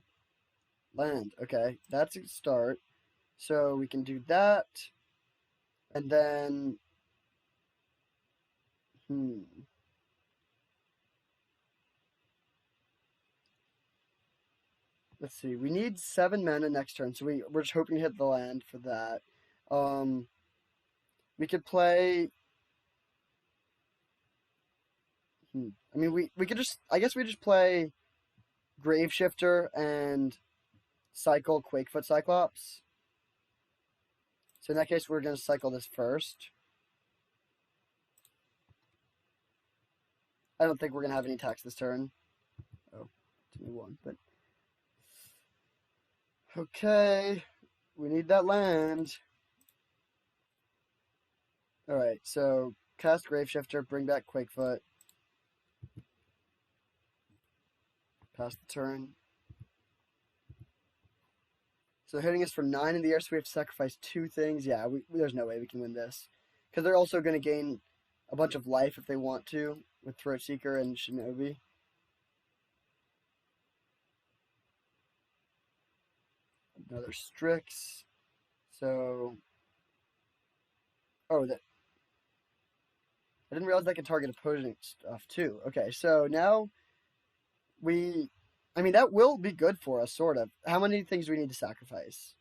Land. Okay. That's a start. So we can do that. And then... Let's see. We need 7 mana next turn. So we're just hoping to hit the land for that. We could play... I mean, we could just... I guess we just play Graveshifter and cycle Quakefoot Cyclops. So in that case, we're going to cycle this first. I don't think we're going to have any attacks this turn. Oh, it's only 1, but... Okay, we need that land. Alright, so cast Graveshifter, bring back Quakefoot. Pass the turn. So they're hitting us for 9 in the air, so we have to sacrifice 2 things. Yeah, there's no way we can win this. Because they're also going to gain a bunch of life if they want to with Throat Seeker and Shinobi. Another Strix. So, oh, that I didn't realize that could target opposing stuff too. Okay, so now I mean, that will be good for us, sort of. How many things do we need to sacrifice?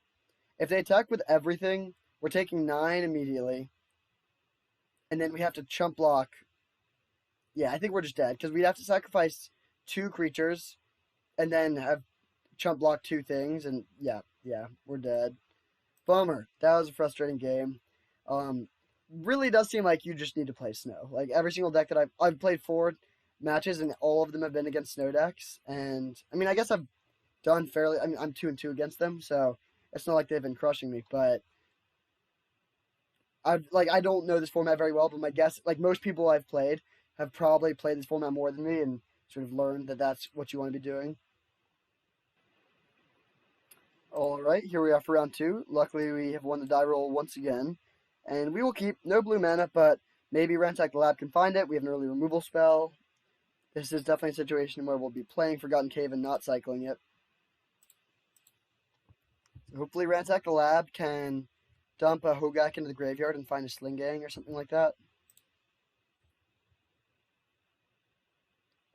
If they attack with everything, we're taking 9 immediately, and then we have to chump block. Yeah, I think we're just dead because we'd have to sacrifice 2 creatures, and then have chump block 2 things, and yeah, we're dead. Bummer. That was a frustrating game. Really does seem like you just need to play snow. Like every single deck that I've played 4 matches, and all of them have been against snow decks. And I mean, I guess I've done fairly. I mean, I'm 2-2 against them, so it's not like they've been crushing me. But I don't know this format very well, but my guess, like most people I've played, have probably played this format more than me and sort of learned that that's what you want to be doing. All right, here we are for round 2. Luckily, we have won the die roll once again. And we will keep no blue mana, but maybe Ransack the Lab can find it. We have an early removal spell. This is definitely a situation where we'll be playing Forgotten Cave and not cycling it. So hopefully Ransack the Lab can dump a Hogaak into the graveyard and find a Sling Gang or something like that.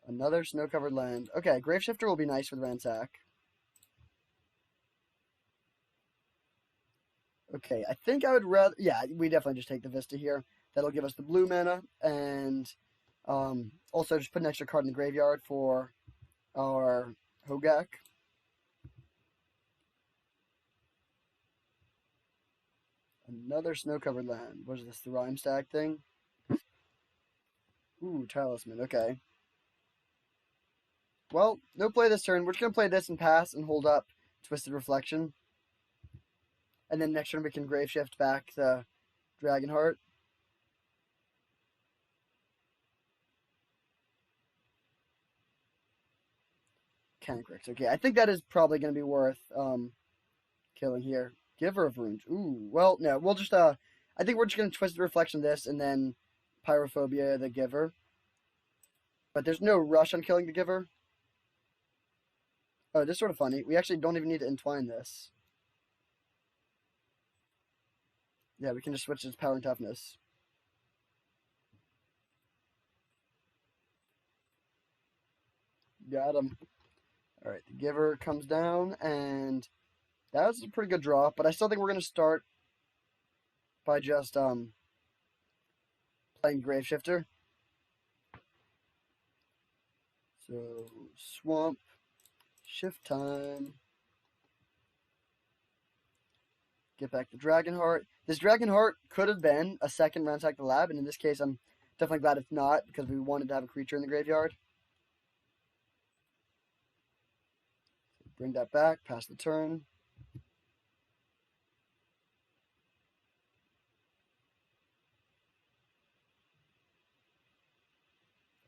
Another snow-covered land. Okay, Graveshifter will be nice with Ransack. Okay, I think I would rather... Yeah, we definitely just take the Vista here. That'll give us the blue mana, and also just put an extra card in the graveyard for our Hogaak. Another snow-covered land. What is this, the Rhyme Stag thing? Ooh, Talisman, okay. Well, no play this turn. We're just going to play this and pass and hold up Twisted Reflection. And then next turn we can Grave Shift back the Dragonheart. Cancrix. Okay, I think that is probably going to be worth killing here. Giver of Runes. Ooh, well, no, we'll just, I think we're just going to Twisted Reflection this and then Pyrophobia the Giver. But there's no rush on killing the Giver. Oh, this is sort of funny. We actually don't even need to entwine this. Yeah, we can just switch its power and toughness. Got him. Alright, the Giver comes down, and that was a pretty good draw, but I still think we're going to start by just playing Graveshifter. So, Swamp, Shift Time. Get back the Dragonheart. This Dragonheart could have been a second Ransack the Lab, and in this case, I'm definitely glad it's not, because we wanted to have a creature in the graveyard. Bring that back, pass the turn.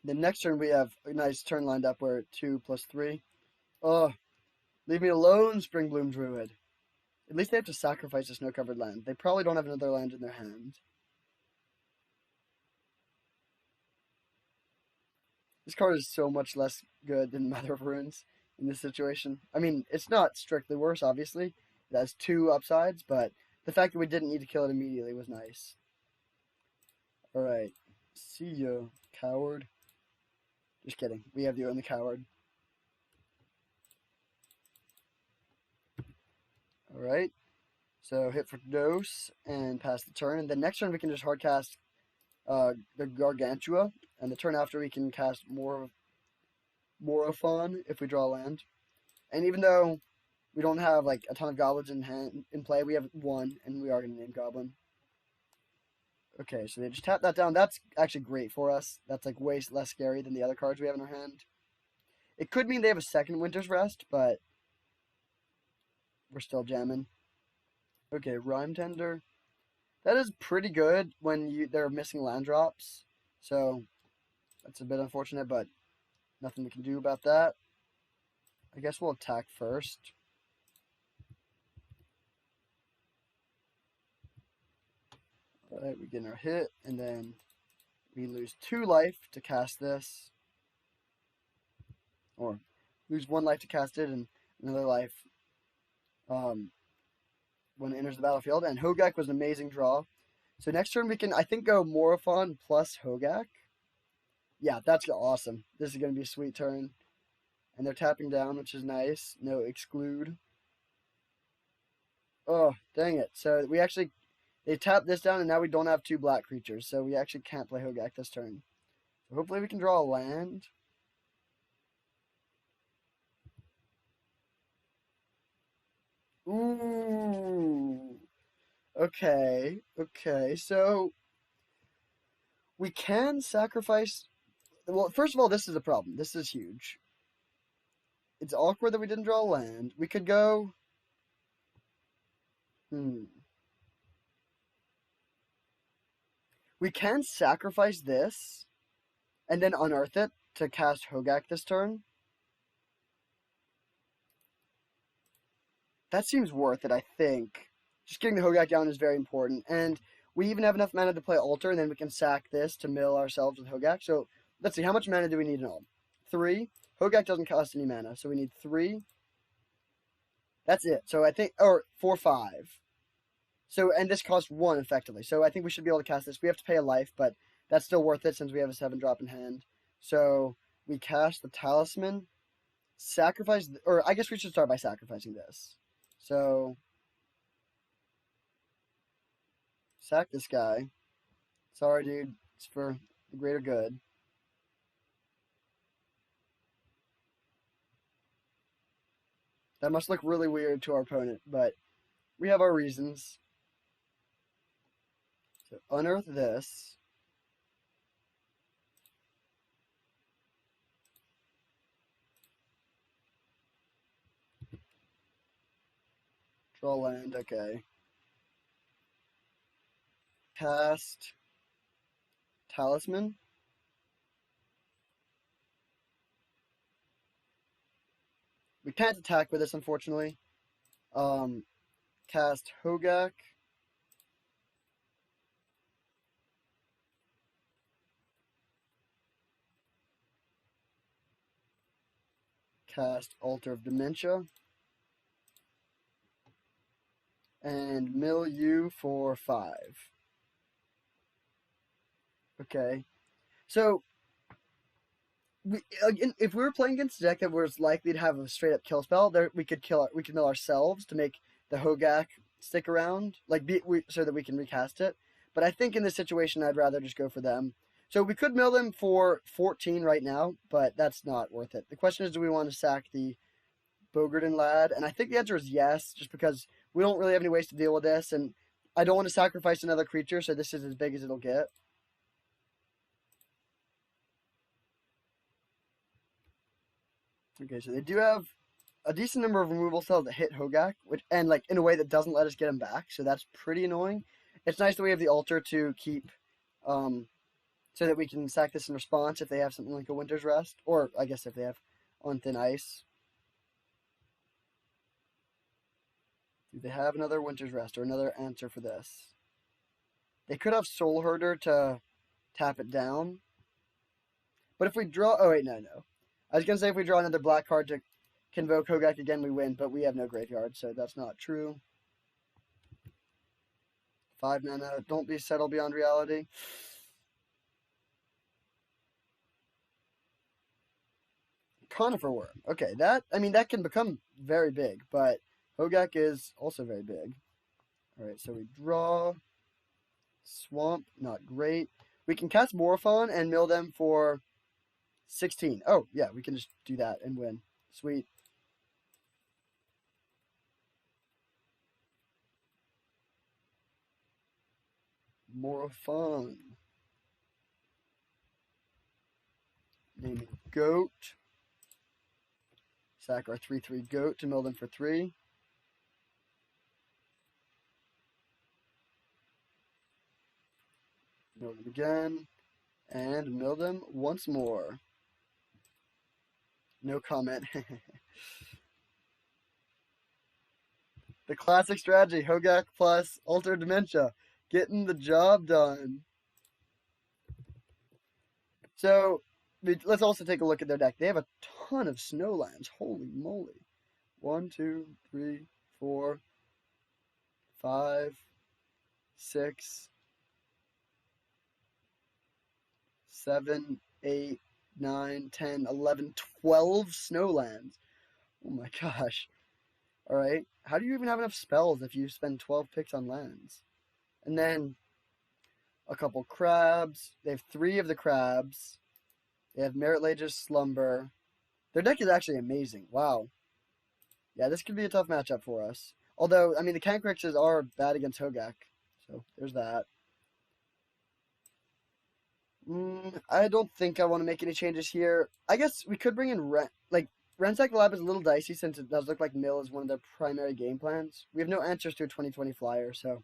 The next turn, we have a nice turn lined up where 2+3. Oh, leave me alone, Springbloom Druid. At least they have to sacrifice a snow-covered land. They probably don't have another land in their hand. This card is so much less good than Mother of Runes in this situation. I mean, it's not strictly worse, obviously. It has 2 upsides, but the fact that we didn't need to kill it immediately was nice. Alright. See ya, coward. Just kidding. We have you and the coward. Alright. So hit for dose and pass the turn. And then next turn we can just hardcast the Gargantua. And the turn after we can cast Morophon if we draw land. And even though we don't have like a ton of goblins in play, we have 1, and we are going to name Goblin. Okay, so they just tap that down. That's actually great for us. That's like way less scary than the other cards we have in our hand. It could mean they have a second Winter's Rest, but we're still jamming. Okay, Rhyme Tender. That is pretty good when they're missing land drops. So that's a bit unfortunate, but nothing we can do about that. I guess we'll attack first. Alright, we get our hit, and then we lose 2 life to cast this. Or lose 1 life to cast it, and another life when it enters the battlefield. And Hogaak was an amazing draw. So next turn we can, I think, go Morophon plus Hogaak. Yeah, that's awesome. This is going to be a sweet turn. And they're tapping down, which is nice. No exclude. Oh, dang it. So we actually, they tapped this down, and now we don't have 2 black creatures. So we actually can't play Hogaak this turn. So hopefully we can draw a land. Ooh. Okay. Okay. So we can sacrifice. Well, first of all, this is a problem. This is huge. It's awkward that we didn't draw a land. We could go. We can sacrifice this and then unearth it to cast Hogaak this turn. That seems worth it, I think. Just getting the Hogaak down is very important. And we even have enough mana to play Altar, and then we can sack this to mill ourselves with Hogaak. So let's see, how much mana do we need in all? 3. Hogaak doesn't cost any mana, so we need 3. That's it. So I think, or 4, 5. So, and this costs 1 effectively. So I think we should be able to cast this. We have to pay a life, but that's still worth it since we have a 7-drop in hand. So we cast the Talisman, sacrifice, or I guess we should start by sacrificing this. So, sack this guy. Sorry, dude. It's for the greater good. That must look really weird to our opponent, but we have our reasons. So, unearth this. Draw land, okay. Cast Talisman. We can't attack with this, unfortunately. Cast Hogaak. Cast Altar of Dementia. And mill you for 5. Okay. So, if we were playing against a deck that was likely to have a straight up kill spell, there we could mill ourselves to make the Hogaak stick around, so that we can recast it. But I think in this situation, I'd rather just go for them. So we could mill them for 14 right now, but that's not worth it. The question is, do we want to sack the Bogarden Lad? And I think the answer is yes, just because we don't really have any ways to deal with this, and I don't want to sacrifice another creature, so this is as big as it'll get. Okay, so they do have a decent number of removal spells that hit Hogaak, and in a way that doesn't let us get him back, so that's pretty annoying. It's nice that we have the Altar to keep, so that we can sack this in response if they have something like a Winter's Rest, or I guess if they have On Thin Ice. Do they have another Winter's Rest or another answer for this? They could have Soul Herder to tap it down. But if we draw... Oh, wait, no. I was going to say if we draw another black card to convoke Hogaak again, we win, but we have no graveyard, so that's not true. 5 mana. Don't be settled beyond reality. Conifer Worm. Okay, that can become very big, but Hogaak is also very big. Alright, so we draw. Swamp, not great. We can cast Morophon and mill them for 16. Oh, yeah, we can just do that and win. Sweet. Morophon. Name it Goat. Sack our 3/3 Goat to mill them for 3. Mill them again. And mill them once more. No comment. The classic strategy, Hogaak plus Altar Dementia. Getting the job done. So let's also take a look at their deck. They have a ton of snowlands. Holy moly. 1, 2, 3, 4, 5, 6, 7, 8, 9, 10, 11, 12 snowlands. Oh my gosh. Alright. How do you even have enough spells if you spend 12 picks on lands? And then a couple crabs. They have 3 of the crabs. They have Merit Lage's Slumber. Their deck is actually amazing. Wow. Yeah, this could be a tough matchup for us. Although, I mean, the Kankrixes are bad against Hogaak. So, there's that. I don't think I want to make any changes here. I guess we could bring in Ransack the Lab is a little dicey since it does look like Mill is one of their primary game plans. We have no answers to a 2020 flyer, so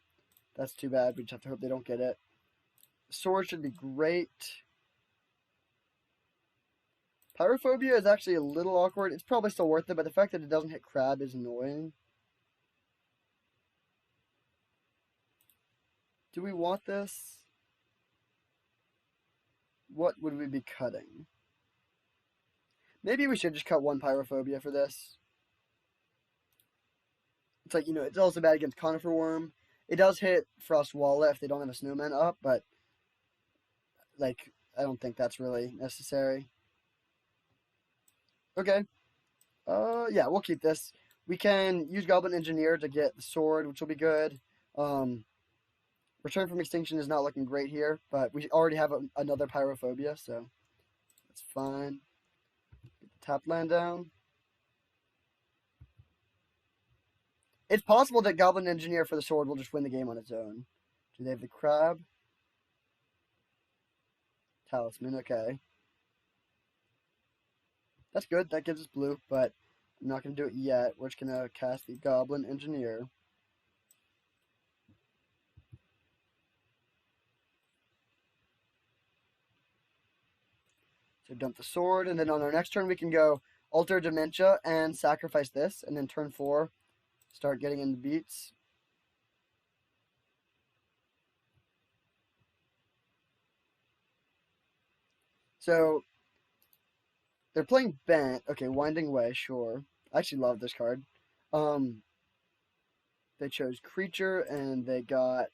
that's too bad. We just have to hope they don't get it. Sword should be great. Pyrophobia is actually a little awkward. It's probably still worth it, but the fact that it doesn't hit Crab is annoying. Do we want this? What would we be cutting? Maybe we should just cut 1 Pyrophobia for this. It's like, it's also bad against Conifer Worm. It does hit Frost Walla if they don't have a snowman up, but, I don't think that's really necessary. Okay. Yeah, we'll keep this. We can use Goblin Engineer to get the sword, which will be good. Return from Extinction is not looking great here, but we already have another Pyrophobia, so that's fine. Get the tap land down. It's possible that Goblin Engineer for the sword will just win the game on its own. Do they have the crab? Talisman, okay. That's good. That gives us blue, but I'm not going to do it yet. We're just going to cast the Goblin Engineer. So dump the sword, and then on our next turn we can go Alter Dementia and sacrifice this, and then turn 4, start getting into beats. So they're playing Bent. Okay, Winding Way, sure. I actually love this card. They chose Creature, and they got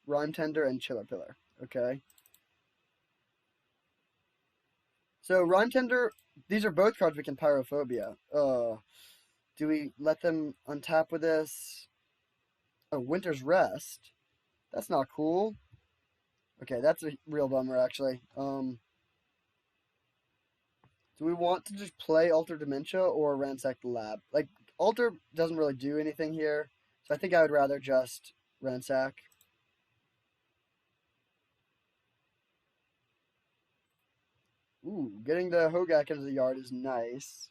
Rhyme Tender and Chiller Pillar. Okay. So Rhyme Tender, these are both cards we can Pyrophobia. Do we let them untap with this? Oh, Winter's Rest. That's not cool. Okay, that's a real bummer, actually. Do we want to just play Alter Dementia or Ransack the Lab? Alter doesn't really do anything here, so I think I would rather just Ransack. Ooh, getting the Hogaak into the yard is nice.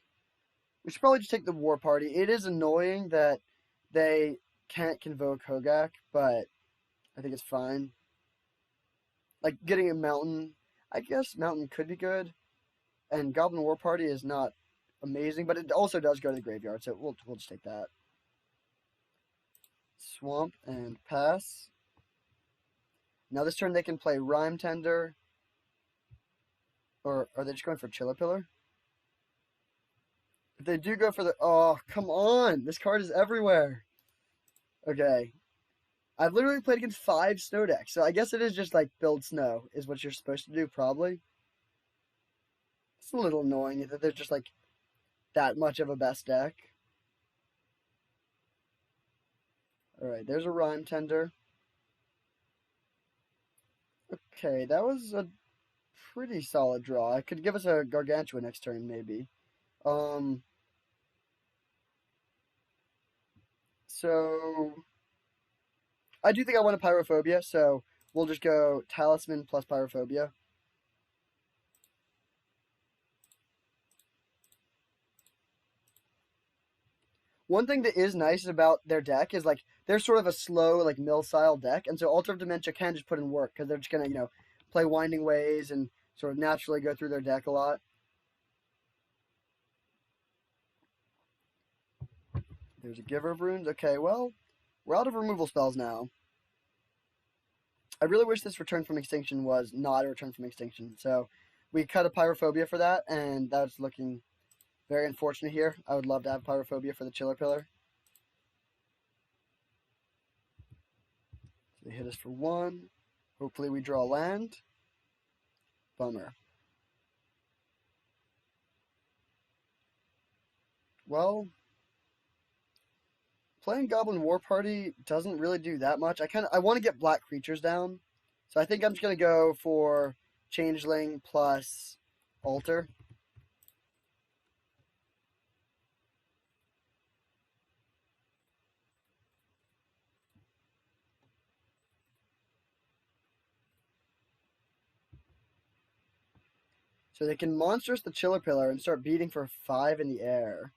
We should probably just take the War Party. It is annoying that they can't convoke Hogaak, but I think it's fine. Getting a Mountain, I guess Mountain could be good. And Goblin War Party is not amazing, but it also does go to the graveyard, so we'll just take that. Swamp and pass. Now this turn they can play Rhyme Tender. Or are they just going for Chiller Pillar? If they do go for the... Oh, come on! This card is everywhere! Okay. I've literally played against 5 snow decks, so I guess it is just build snow is what you're supposed to do, probably. It's a little annoying that there's just that much of a best deck. Alright, there's a Rhyme Tender. Okay, that was a pretty solid draw. It could give us a Gargantua next turn, maybe. So I do think I want a Pyrophobia, so we'll just go Talisman plus Pyrophobia. One thing that is nice about their deck is they're sort of a slow mill style deck, and so Altar of Dementia can just put in work because they're just gonna play Winding Ways and sort of naturally go through their deck a lot. There's a Giver of Runes. Okay, well, we're out of removal spells now. I really wish this Return from Extinction was not a Return from Extinction. So we cut a Pyrophobia for that, and that's looking very unfortunate here. I would love to have Pyrophobia for the Chiller Pillar. So they hit us for 1. Hopefully we draw land. Bummer. Well, playing Goblin War Party doesn't really do that much. I want to get black creatures down. So I think I'm just going to go for Changeling plus Altar. So they can Monstrous the Chiller Pillar and start beating for 5 in the air.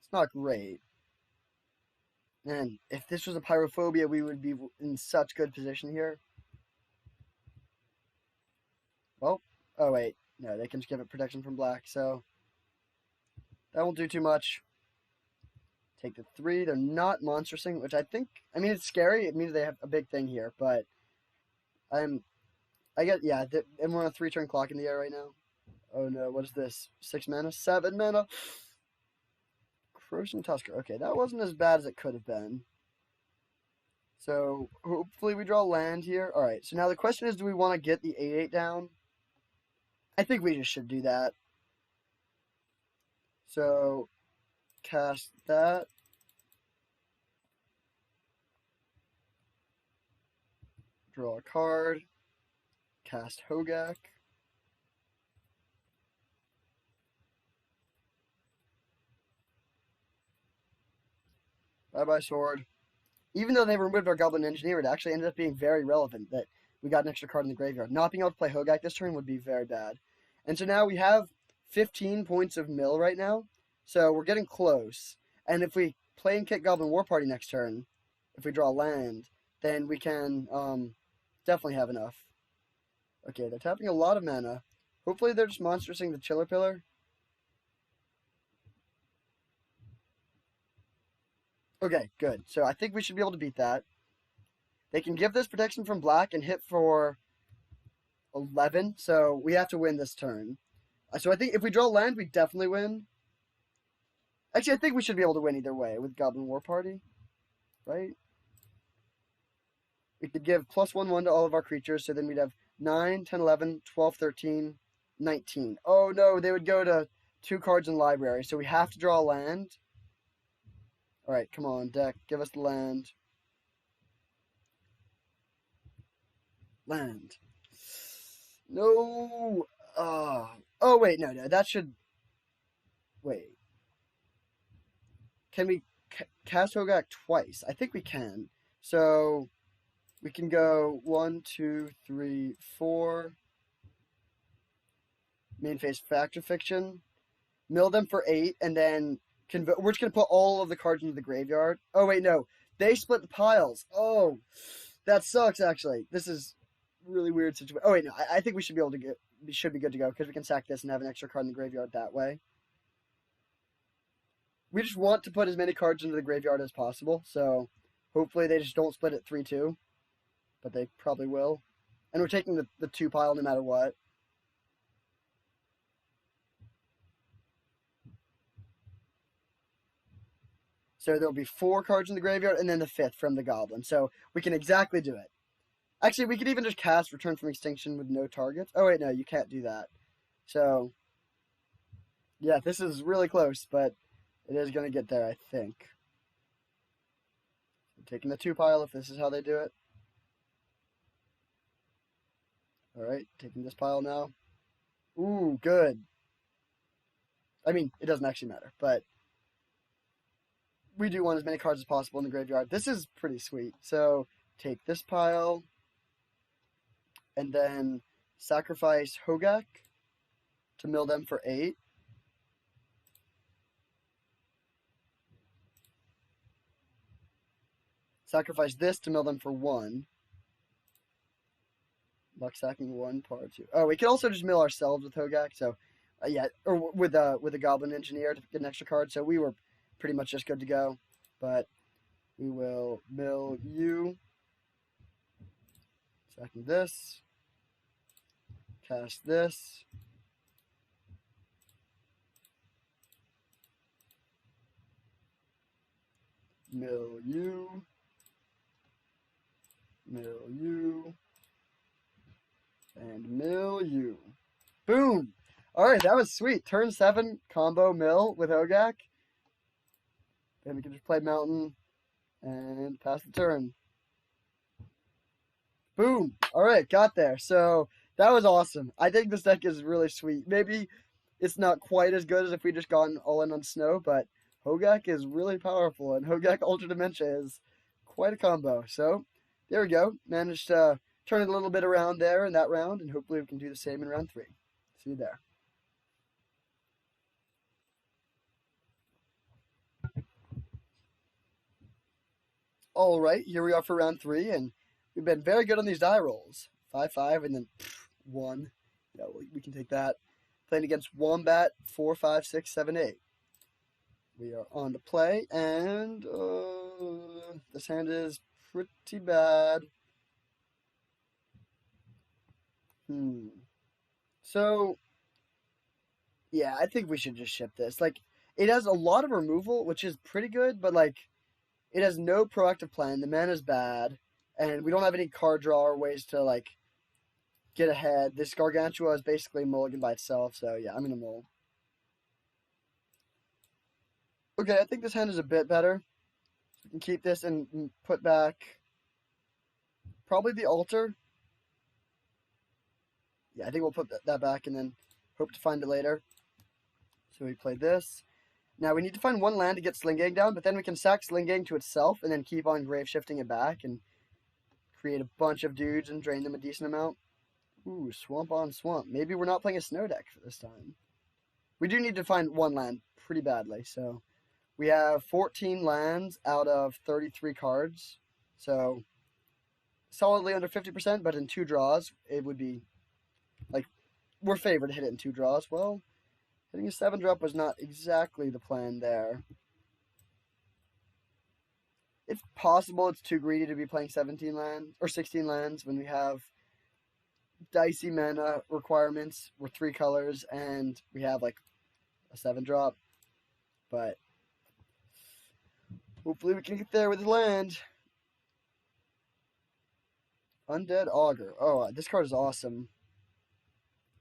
It's not great. And if this was a Pyrophobia, we would be in such good position here. Well, oh wait, no, they can just give it protection from black, so that won't do too much. Take the 3. They're not Monstrosing, which I mean, it's scary. It means they have a big thing here, but and we're on a 3-turn clock in the air right now. Oh no, what is this? 6 mana? 7 mana? Corrosion Tusker. Okay, that wasn't as bad as it could have been. So hopefully we draw land here. Alright, so now the question is, do we want to get the 8/8 down? I think we just should do that. So cast that. Draw a card. Cast Hogaak. Bye-bye, sword. Even though they removed our Goblin Engineer, it actually ended up being very relevant that we got an extra card in the graveyard. Not being able to play Hogaak this turn would be very bad. And so now we have 15 points of mill right now. So we're getting close. And if we play and kick Goblin War Party next turn, if we draw land, then we can definitely have enough. Okay, they're tapping a lot of mana. Hopefully they're just monstrosing the Chiller Pillar. Okay, good. So I think we should be able to beat that. They can give this protection from black and hit for 11, so we have to win this turn. So I think if we draw land, we definitely win. Actually, I think we should be able to win either way with Goblin War Party, right? We could give +1/1 to all of our creatures, so then we'd have 9, 10, 11, 12, 13, 19. Oh no, they would go to 2 cards in library, so we have to draw a land. Alright, come on, deck, give us the land. Land. No! Oh, wait, no, that should... Wait. Can we cast Hogaak twice? I think we can. So, we can go 1, 2, 3, 4. Main phase Fact or Fiction. Mill them for 8, and then... We're just going to put all of the cards into the graveyard. Oh, wait, no. They split the piles. Oh, that sucks, actually. This is really weird situation. Oh, wait, no. I think we should be able to should be good to go, because we can sack this and have an extra card in the graveyard that way. We just want to put as many cards into the graveyard as possible, so hopefully they just don't split it 3-2. But they probably will. And we're taking the 2 pile no matter what. So there'll be 4 cards in the graveyard, and then the 5th from the Goblin. So we can exactly do it. Actually, we could even just cast Return from Extinction with no targets. Oh, wait, no, you can't do that. So, yeah, this is really close, but it is going to get there, I think. I'm taking the 2 pile if this is how they do it. Alright, taking this pile now. Ooh, good. I mean, it doesn't actually matter, but we do want as many cards as possible in the graveyard. This is pretty sweet. So, take this pile, and then sacrifice Hogaak to mill them for 8. Sacrifice this to mill them for 1. Luck sacking 1, power 2. Oh, we can also just mill ourselves with Hogaak, so yeah, or with a Goblin Engineer to get an extra card. So we were pretty much just good to go. But we will mill you. Sacking this. Cast this. Mill you. Mill you. And mill you. Boom! Alright, that was sweet. Turn 7 combo mill with Hogaak. Then we can just play mountain and pass the turn. Boom! Alright, got there. So that was awesome. I think this deck is really sweet. Maybe it's not quite as good as if we just gotten all in on snow, but Hogaak is really powerful, and Hogaak Ultra Dementia is quite a combo. So there we go. Managed to turn it a little bit around there in that round, and hopefully we can do the same in round 3. See you there. All right, here we are for round 3, and we've been very good on these die rolls. 5-5, and then 1. Yeah, we can take that. Playing against Wombat, 4, 5, 6, 7, 8. We are on to play, and this hand is pretty bad. So, yeah, I think we should just ship this. Like, it has a lot of removal, which is pretty good, but, like, it has no proactive plan. The mana's bad, and we don't have any card draw or ways to, like, get ahead. This Gargantua is basically a mulligan by itself, so yeah, I'm gonna mull. Okay, I think this hand is a bit better. We can keep this and put back probably the altar. Yeah, I think we'll put that back and then hope to find it later. So we play this. Now we need to find one land to get Slingang down, but then we can sack Slingang to itself and then keep on grave shifting it back and create a bunch of dudes and drain them a decent amount. Ooh, swamp on swamp. Maybe we're not playing a snow deck for this time. We do need to find one land pretty badly, so we have 14 lands out of 33 cards. So solidly under 50%, but in 2 draws, it would be like we're favored to hit it in 2 draws. Well, hitting a 7-drop was not exactly the plan there. It's possible it's too greedy to be playing 17 lands or 16 lands when we have dicey mana requirements. We're 3 colors and we have like a 7-drop. But hopefully we can get there with the land. Undead Augur. Oh, this card is awesome.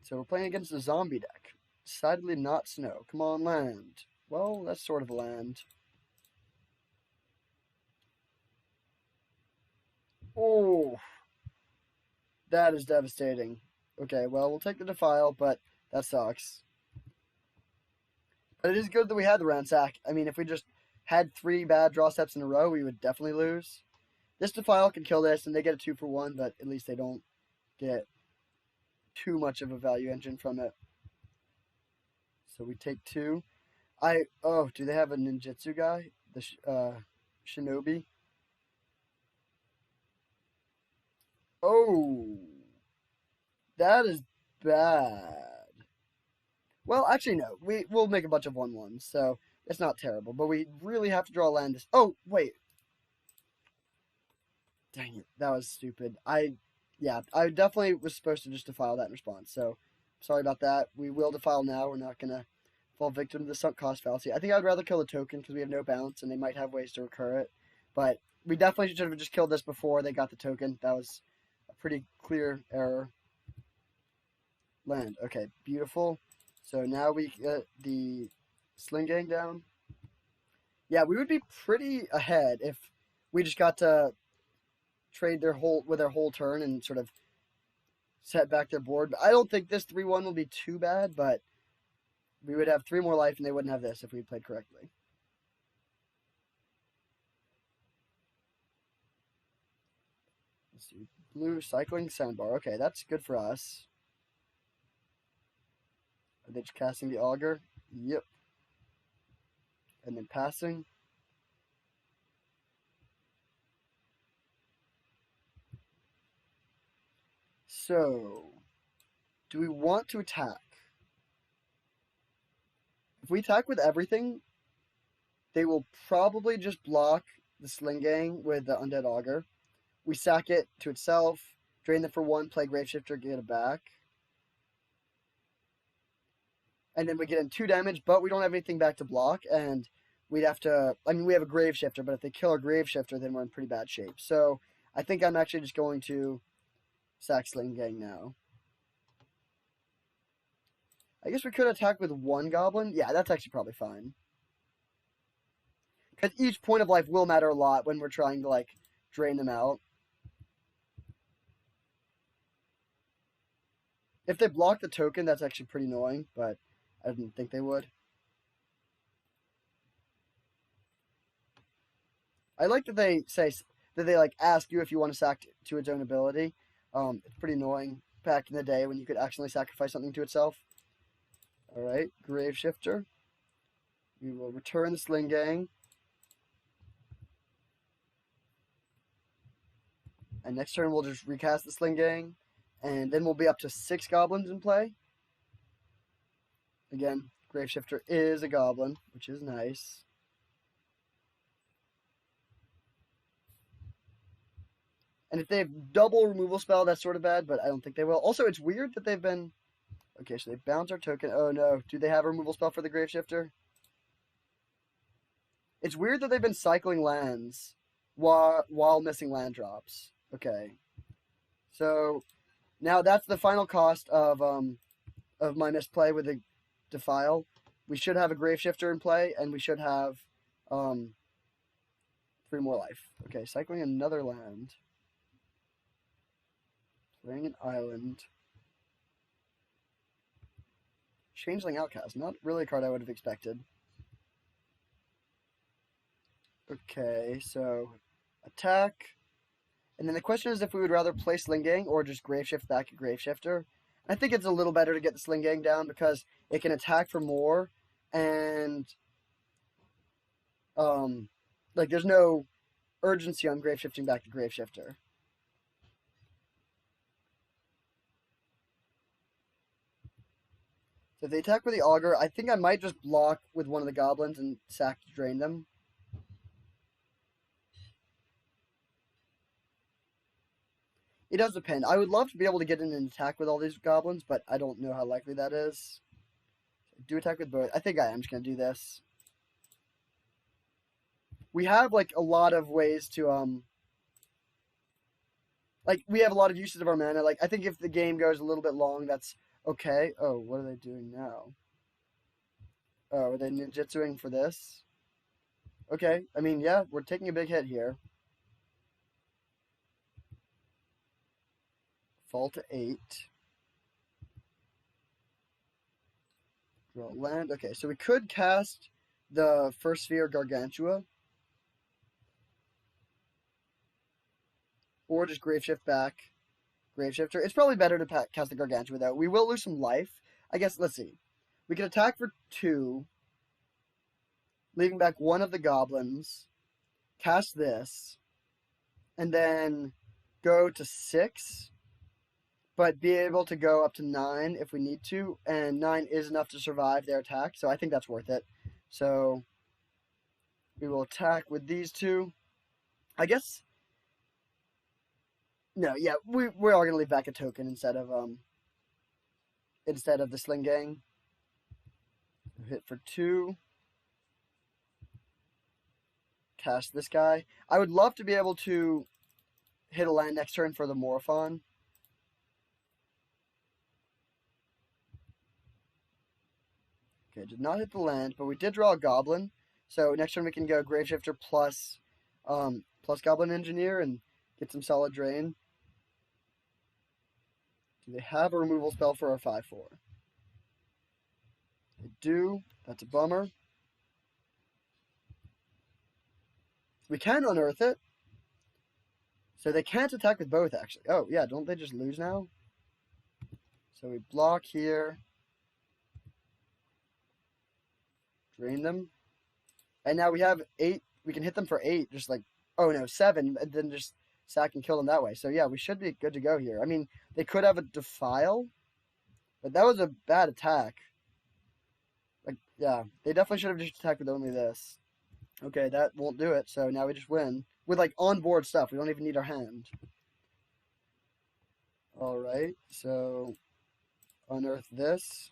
So we're playing against a zombie deck. Decidedly not snow. Come on, land. Well, that's sort of a land. Oh, that is devastating. Okay, well, we'll take the Defile, but that sucks. But it is good that we had the Ransack. I mean, if we just had 3 bad draw steps in a row, we would definitely lose. This Defile can kill this, and they get a 2-for-1, but at least they don't get too much of a value engine from it. So we take 2. Do they have a ninjutsu guy? The shinobi? Oh, that is bad. Well, actually, no. We'll make a bunch of 1/1s, so it's not terrible. But we really have to draw land this. Oh, wait. Dang it. That was stupid. I definitely was supposed to just defile that in response. So, sorry about that. We will defile now. We're not going to fall victim to the sunk cost fallacy. I think I'd rather kill the token because we have no bounce and they might have ways to recur it. But we definitely should have just killed this before they got the token. That was a pretty clear error. Land. Okay, beautiful. So now we get the Slingang down. Yeah, we would be pretty ahead if we just got to trade their whole turn and sort of set back their board. I don't think this 3-1 will be too bad, but we would have 3 more life and they wouldn't have this if we played correctly. Let's see. Blue cycling sandbar. Okay, that's good for us. Are they just casting the auger? Yep. And then passing. So, do we want to attack? If we attack with everything, they will probably just block the Slingang with the Undead Augur. We sack it to itself. Drain them for 1, play Graveshifter, get it back. And then we get in 2 damage, but we don't have anything back to block, and we'd have to... I mean, we have a Graveshifter, but if they kill our Graveshifter, then we're in pretty bad shape. So I think I'm actually just going to sack Slingang now. I guess we could attack with 1 Goblin. Yeah, that's actually probably fine. Because each point of life will matter a lot when we're trying to, like, drain them out. If they block the token, that's actually pretty annoying, but I didn't think they would. I like that they say that they like ask you if you want to sack to its own ability. It's pretty annoying back in the day when you could accidentally sacrifice something to itself. All right, Graveshifter. We will return the Slingang. And next turn we'll just recast the Slingang. And then we'll be up to 6 goblins in play. Again, Graveshifter is a goblin, which is nice. And if they have double removal spell, that's sort of bad, but I don't think they will. Also, it's weird that they've been... Okay, so they bounce our token. Oh no, do they have a removal spell for the Graveshifter? It's weird that they've been cycling lands while missing land drops. Okay. So, now that's the final cost of my misplay with the Defile. We should have a Graveshifter in play, and we should have 3 more life. Okay, cycling another land. Playing an island. Changeling Outcast. Not really a card I would have expected. Okay, so attack. And then the question is if we would rather play Slingang or just Graveshift back at Graveshifter. I think it's a little better to get the Slingang down because it can attack for more, and like there's no urgency on Graveshifting back to Graveshifter. So if they attack with the Augur, I think I might just block with one of the goblins and sack to drain them. It does depend. I would love to be able to get in an attack with all these goblins, but I don't know how likely that is. Do attack with both. I think I am just going to do this. We have, like, a lot of ways to, like, we have a lot of uses of our mana. Like, I think if the game goes a little bit long, that's okay. Oh, what are they doing now? Oh, are they ninjutsuing for this? Okay, I mean, yeah, we're taking a big hit here. Fall to 8. Draw land. Okay, so we could cast the First Sphere Gargantua. Or just Graveshift back. Graveshifter. It's probably better to cast the Gargantua, though. We will lose some life. I guess, let's see. We can attack for 2. Leaving back one of the goblins. Cast this. And then go to 6. But be able to go up to 9 if we need to. And 9 is enough to survive their attack. So I think that's worth it. So we will attack with these 2. I guess... No, yeah, we are going to leave back a token instead of the Slingang. Hit for 2. Cast this guy. I would love to be able to hit a land next turn for the Morophon. Okay, did not hit the land, but we did draw a Goblin. So next turn we can go Graveshifter plus Goblin Engineer and get some solid drain. Do they have a removal spell for our 5/4? They do. That's a bummer. We can unearth it. So they can't attack with both, actually. Oh, yeah, don't they just lose now? So we block here. Drain them. And now we have 8. We can hit them for 8. Just like, oh no, 7. And then just sack and kill them that way. So yeah, we should be good to go here. I mean, they could have a Defile. But that was a bad attack. Like, yeah, they definitely should have just attacked with only this. Okay, that won't do it. So now we just win. With like onboard stuff. We don't even need our hand. Alright, so unearth this.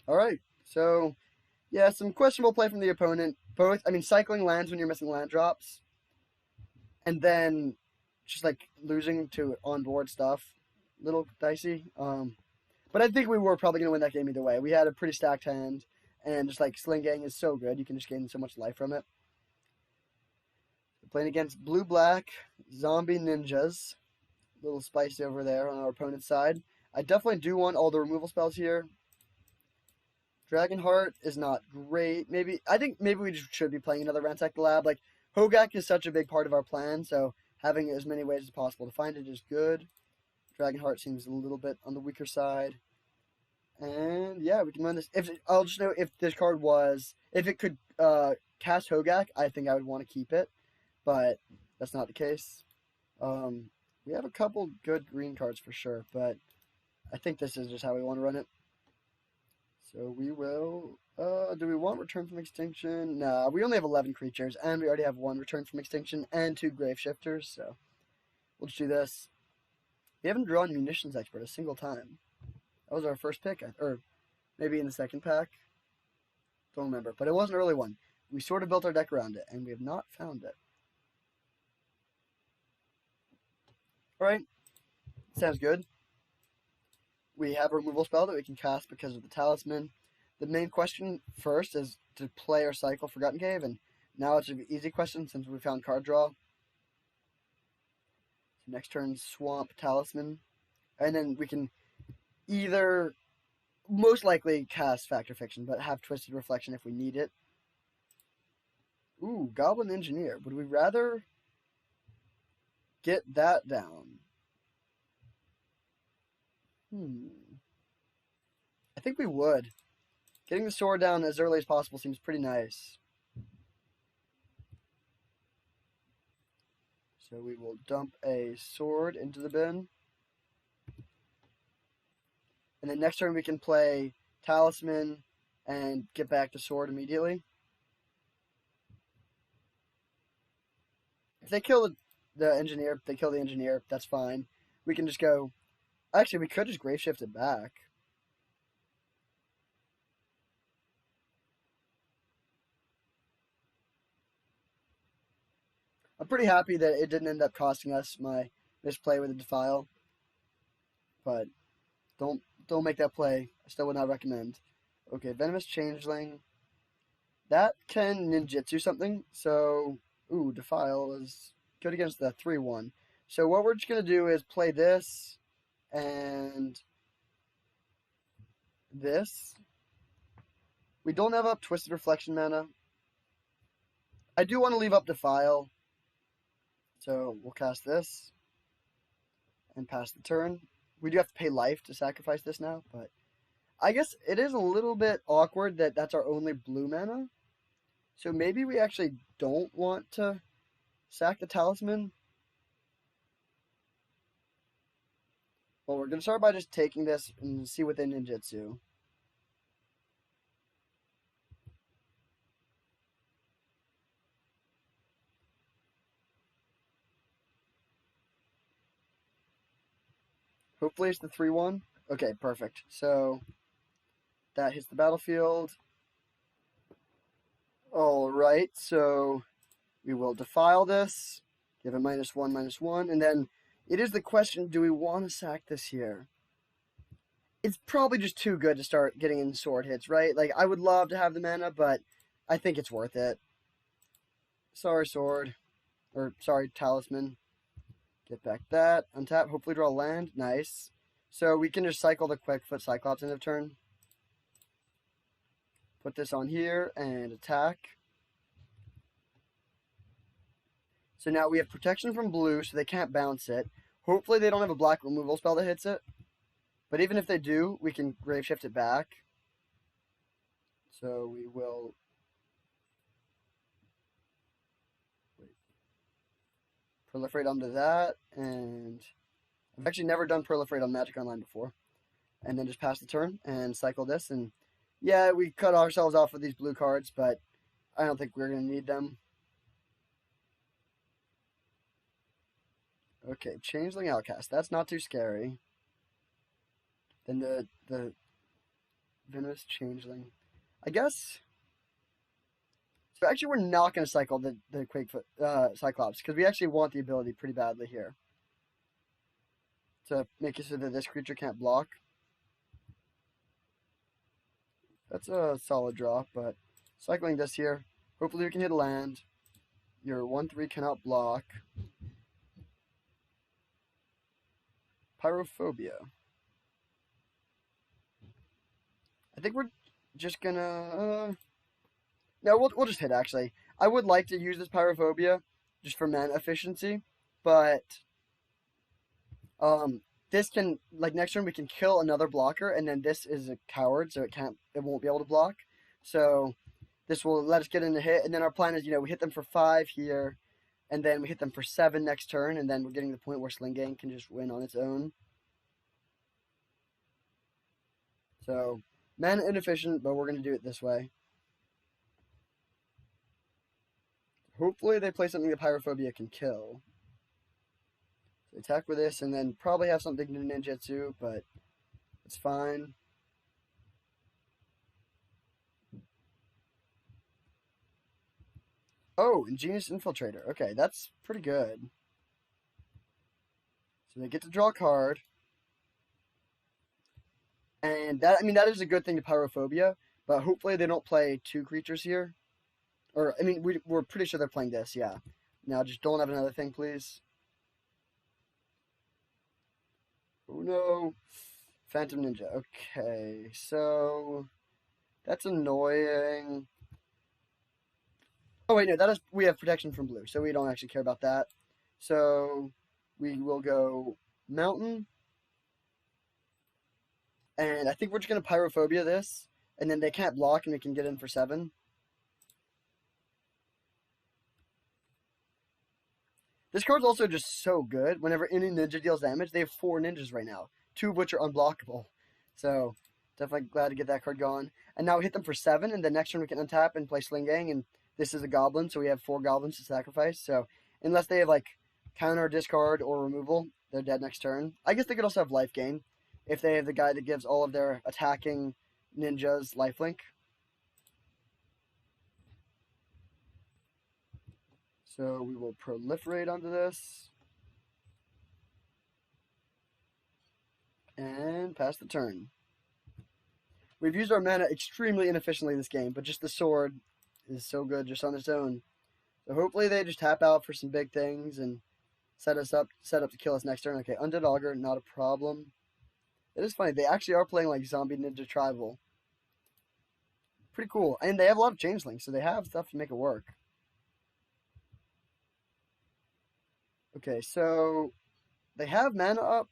Alright, so yeah, some questionable play from the opponent. Both, I mean, cycling lands when you're missing land drops, and then just like losing to onboard stuff. Little dicey. But I think we were probably going to win that game either way. We had a pretty stacked hand, and just like Sling Gang is so good, you can just gain so much life from it. We're playing against Blue Black Zombie Ninjas. A little spicy over there on our opponent's side. I definitely do want all the removal spells here. Dragonheart is not great. I think maybe we should be playing another Ransack the Lab. Like, Hogaak is such a big part of our plan, so having as many ways as possible to find it is good. Dragonheart seems a little bit on the weaker side. And yeah, we can run this. I'll just know if this card if it could cast Hogaak, I think I would want to keep it, but that's not the case. We have a couple good green cards for sure, but I think this is just how we want to run it. So we will. Do we want Return from Extinction? Nah, we only have 11 creatures, and we already have 1 Return from Extinction and 2 Grave Shifters, so we'll just do this. We haven't drawn Munitions Expert a single time. That was our first pick, or maybe in the second pack. Don't remember, but it was an early one. We sort of built our deck around it, and we have not found it. Alright, sounds good. We have a removal spell that we can cast because of the Talisman. The main question first is to play or cycle Forgotten Cave, and now it's an easy question since we found card draw. So next turn, Swamp Talisman. And then we can either, most likely, cast Fact or Fiction, but have Twisted Reflection if we need it. Ooh, Goblin Engineer. Would we rather get that down? I think we would. Getting the sword down as early as possible seems pretty nice. So we will dump a sword into the bin. And then next turn we can play Talisman and get back to sword immediately. If they kill the engineer, that's fine. We can just go. Actually, we could just grave shift it back. I'm pretty happy that it didn't end up costing us my misplay with the Defile. But don't make that play. I still would not recommend. Okay, Venomous Changeling. That can ninjutsu something. So, ooh, Defile is good against the 3-1. So what we're just going to do is play this and this. We don't have up Twisted Reflection mana. I do want to leave up Defile. So we'll cast this and pass the turn. We do have to pay life to sacrifice this now, but I guess it is a little bit awkward that that's our only blue mana. So maybe we actually don't want to sack the Talisman. Well, we're going to start by just taking this and see what they ninjutsu. Hopefully it's the 3-1. Okay, perfect. So that hits the battlefield. Alright, so we will defile this, give it -1/-1, and then it is the question, do we want to sack this here? It's probably just too good to start getting in sword hits, right? Like, I would love to have the mana, but I think it's worth it. Sorry, sword. Or, sorry, Talisman. Get back that. Untap, hopefully draw land. Nice. So we can just cycle the Quickfoot Cyclops end of turn. Put this on here and attack. So now we have protection from blue, so they can't bounce it. Hopefully they don't have a black removal spell that hits it. But even if they do, we can grave shift it back. So we will proliferate onto that, and I've actually never done proliferate on Magic Online before. And then just pass the turn and cycle this, and yeah, we cut ourselves off with these blue cards, but I don't think we're going to need them. Okay, Changeling Outcast. That's not too scary. Then the Venomous Changeling. I guess. So actually, we're not going to cycle the Quakefoot Cyclops because we actually want the ability pretty badly here to make it so that this creature can't block. That's a solid drop, but cycling this here. Hopefully we can hit a land. Your 1/3 cannot block. Pyrophobia. I think we're just gonna. No, we'll just hit actually. I would like to use this Pyrophobia just for mana efficiency, but this can like next turn we can kill another blocker, and then this is a coward, so it won't be able to block. So this will let us get in a hit, and then our plan is we hit them for 5 here, and then we hit them for 7 next turn, and then we're getting to the point where Sling Gang can just win on its own. So mana inefficient, but we're gonna do it this way. Hopefully they play something that Pyrophobia can kill. So attack with this, and then probably have something to ninjutsu, but it's fine. Oh, Ingenious Infiltrator. Okay, that's pretty good. So they get to draw a card. And that is a good thing to Pyrophobia, but hopefully they don't play 2 creatures here. Or, we're pretty sure they're playing this, yeah. Now, just don't have another thing, please. Oh, no. Phantom Ninja. Okay, so... That's annoying. Oh, wait, no, we have protection from blue, so we don't actually care about that. So, we will go Mountain. And I think we're just going to Pyrophobia this, and then they can't block, and we can get in for 7. This card's also just so good. Whenever any ninja deals damage, they have 4 ninjas right now, 2 of which are unblockable. So, definitely glad to get that card going. And now we hit them for 7, and the next turn we can untap and play Sling Gang, and this is a goblin, so we have 4 goblins to sacrifice. So, unless they have, counter, discard, or removal, they're dead next turn. I guess they could also have life gain, if they have the guy that gives all of their attacking ninjas lifelink. So we will proliferate onto this. And pass the turn. We've used our mana extremely inefficiently this game, but just the sword is so good just on its own. So hopefully they just tap out for some big things and set up to kill us next turn. Okay, Undead Augur, not a problem. It is funny, they actually are playing Zombie Ninja Tribal. Pretty cool. And they have a lot of changelings, so they have stuff to make it work. Okay, so they have mana up.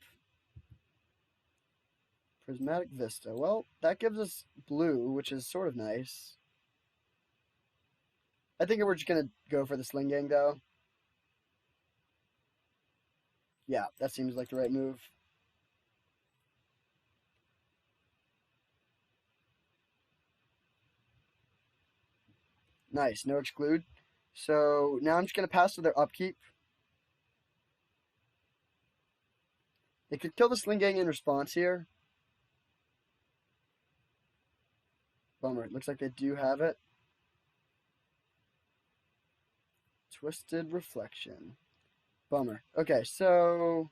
Prismatic Vista. Well, that gives us blue, which is sort of nice. I think we're just going to go for the Sling Gang, though. Yeah, that seems like the right move. Nice, no exclude. So now I'm just going to pass to their upkeep. They could kill the Sling Gang in response here. Bummer. It looks like they do have it. Twisted Reflection. Bummer. Okay, so...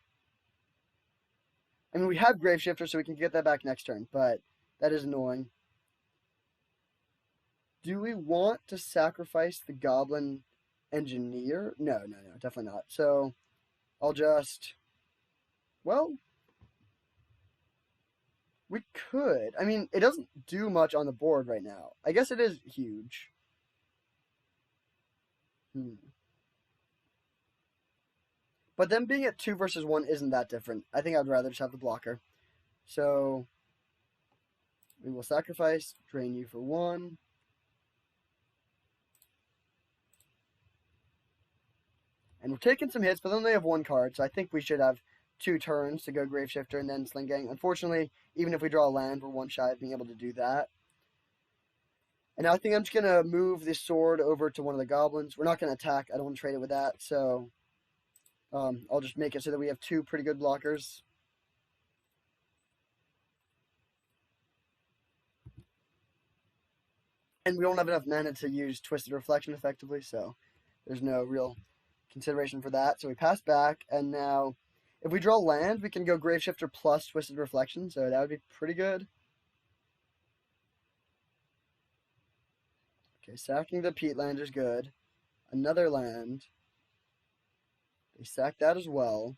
we have Graveshifter, so we can get that back next turn, but that is annoying. Do we want to sacrifice the Goblin Engineer? No, definitely not. So, I'll just... Well... We could. It doesn't do much on the board right now. I guess it is huge. But them being at 2 versus 1 isn't that different. I think I'd rather just have the blocker. So, we will sacrifice, drain you for 1. And we're taking some hits, but then they have 1 card, so I think we should have 2 turns to go Graveshifter and then Sling Gang. Unfortunately, even if we draw a land, we're 1 shy of being able to do that. And now I think I'm just going to move this sword over to one of the goblins. We're not going to attack. I don't want to trade it with that. So I'll just make it so that we have two pretty good blockers. And we don't have enough mana to use Twisted Reflection effectively, so there's no real consideration for that. So we pass back, and now if we draw land, we can go Graveshifter plus Twisted Reflection, so that would be pretty good. Okay, sacking the Peatland is good. Another land. They sack that as well.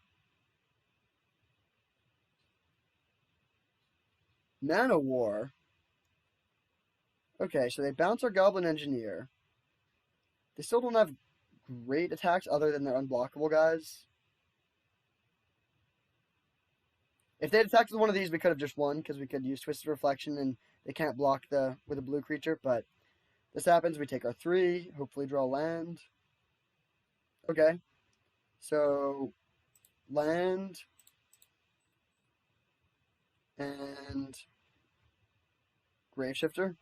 Mana War. Okay, so they bounce our Goblin Engineer. They still don't have great attacks other than their unblockable guys. If they had attacked with one of these, we could have just won because we could use Twisted Reflection and they can't block with a blue creature. But this happens. We take our 3, hopefully draw land. Okay, so land and Graveshifter.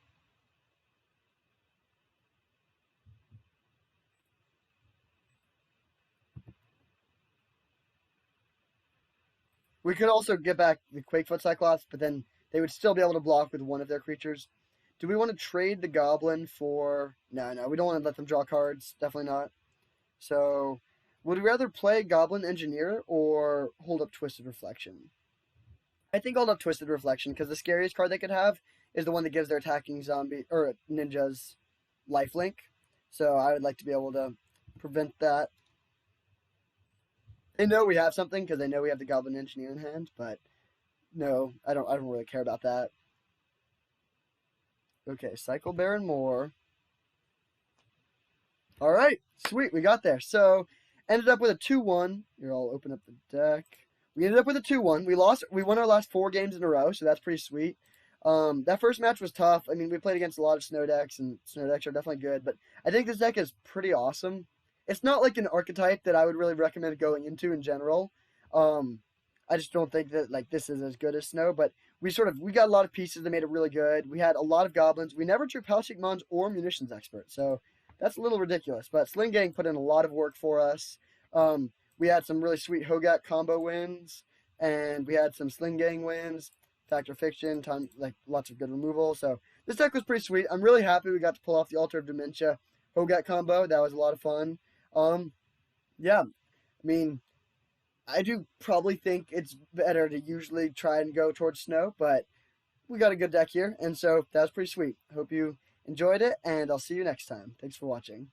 We could also get back the Quakefoot Cyclops, but then they would still be able to block with one of their creatures. Do we want to trade the Goblin for... No, we don't want to let them draw cards. Definitely not. So, would we rather play Goblin Engineer or hold up Twisted Reflection? I think hold up Twisted Reflection, because the scariest card they could have is the one that gives their attacking zombie or ninjas lifelink. So I would like to be able to prevent that. They know we have something because they know we have the Goblin Engineer in hand, but no, I don't really care about that. Okay, Cycle Baron Moore. All right, sweet, we got there. So ended up with a 2-1. Here, I'll open up the deck. We ended up with a 2-1. We won our last 4 games in a row, so that's pretty sweet. That first match was tough. I mean, we played against a lot of snow decks, and snow decks are definitely good, but I think this deck is pretty awesome. It's not like an archetype that I would really recommend going into in general. I just don't think that like this is as good as snow, but we got a lot of pieces that made it really good. We had a lot of goblins. We never drew Palsheik Mons or Munitions Expert, so that's a little ridiculous. But Sling Gang put in a lot of work for us. We had some really sweet Hogaak combo wins, and we had some Sling Gang wins, Factor Fiction, lots of good removal. So this deck was pretty sweet. I'm really happy we got to pull off the Altar of Dementia Hogaak combo. That was a lot of fun. Yeah, I mean, I do probably think it's better to usually try and go towards snow, but we got a good deck here, and so that was pretty sweet. Hope you enjoyed it, and I'll see you next time. Thanks for watching.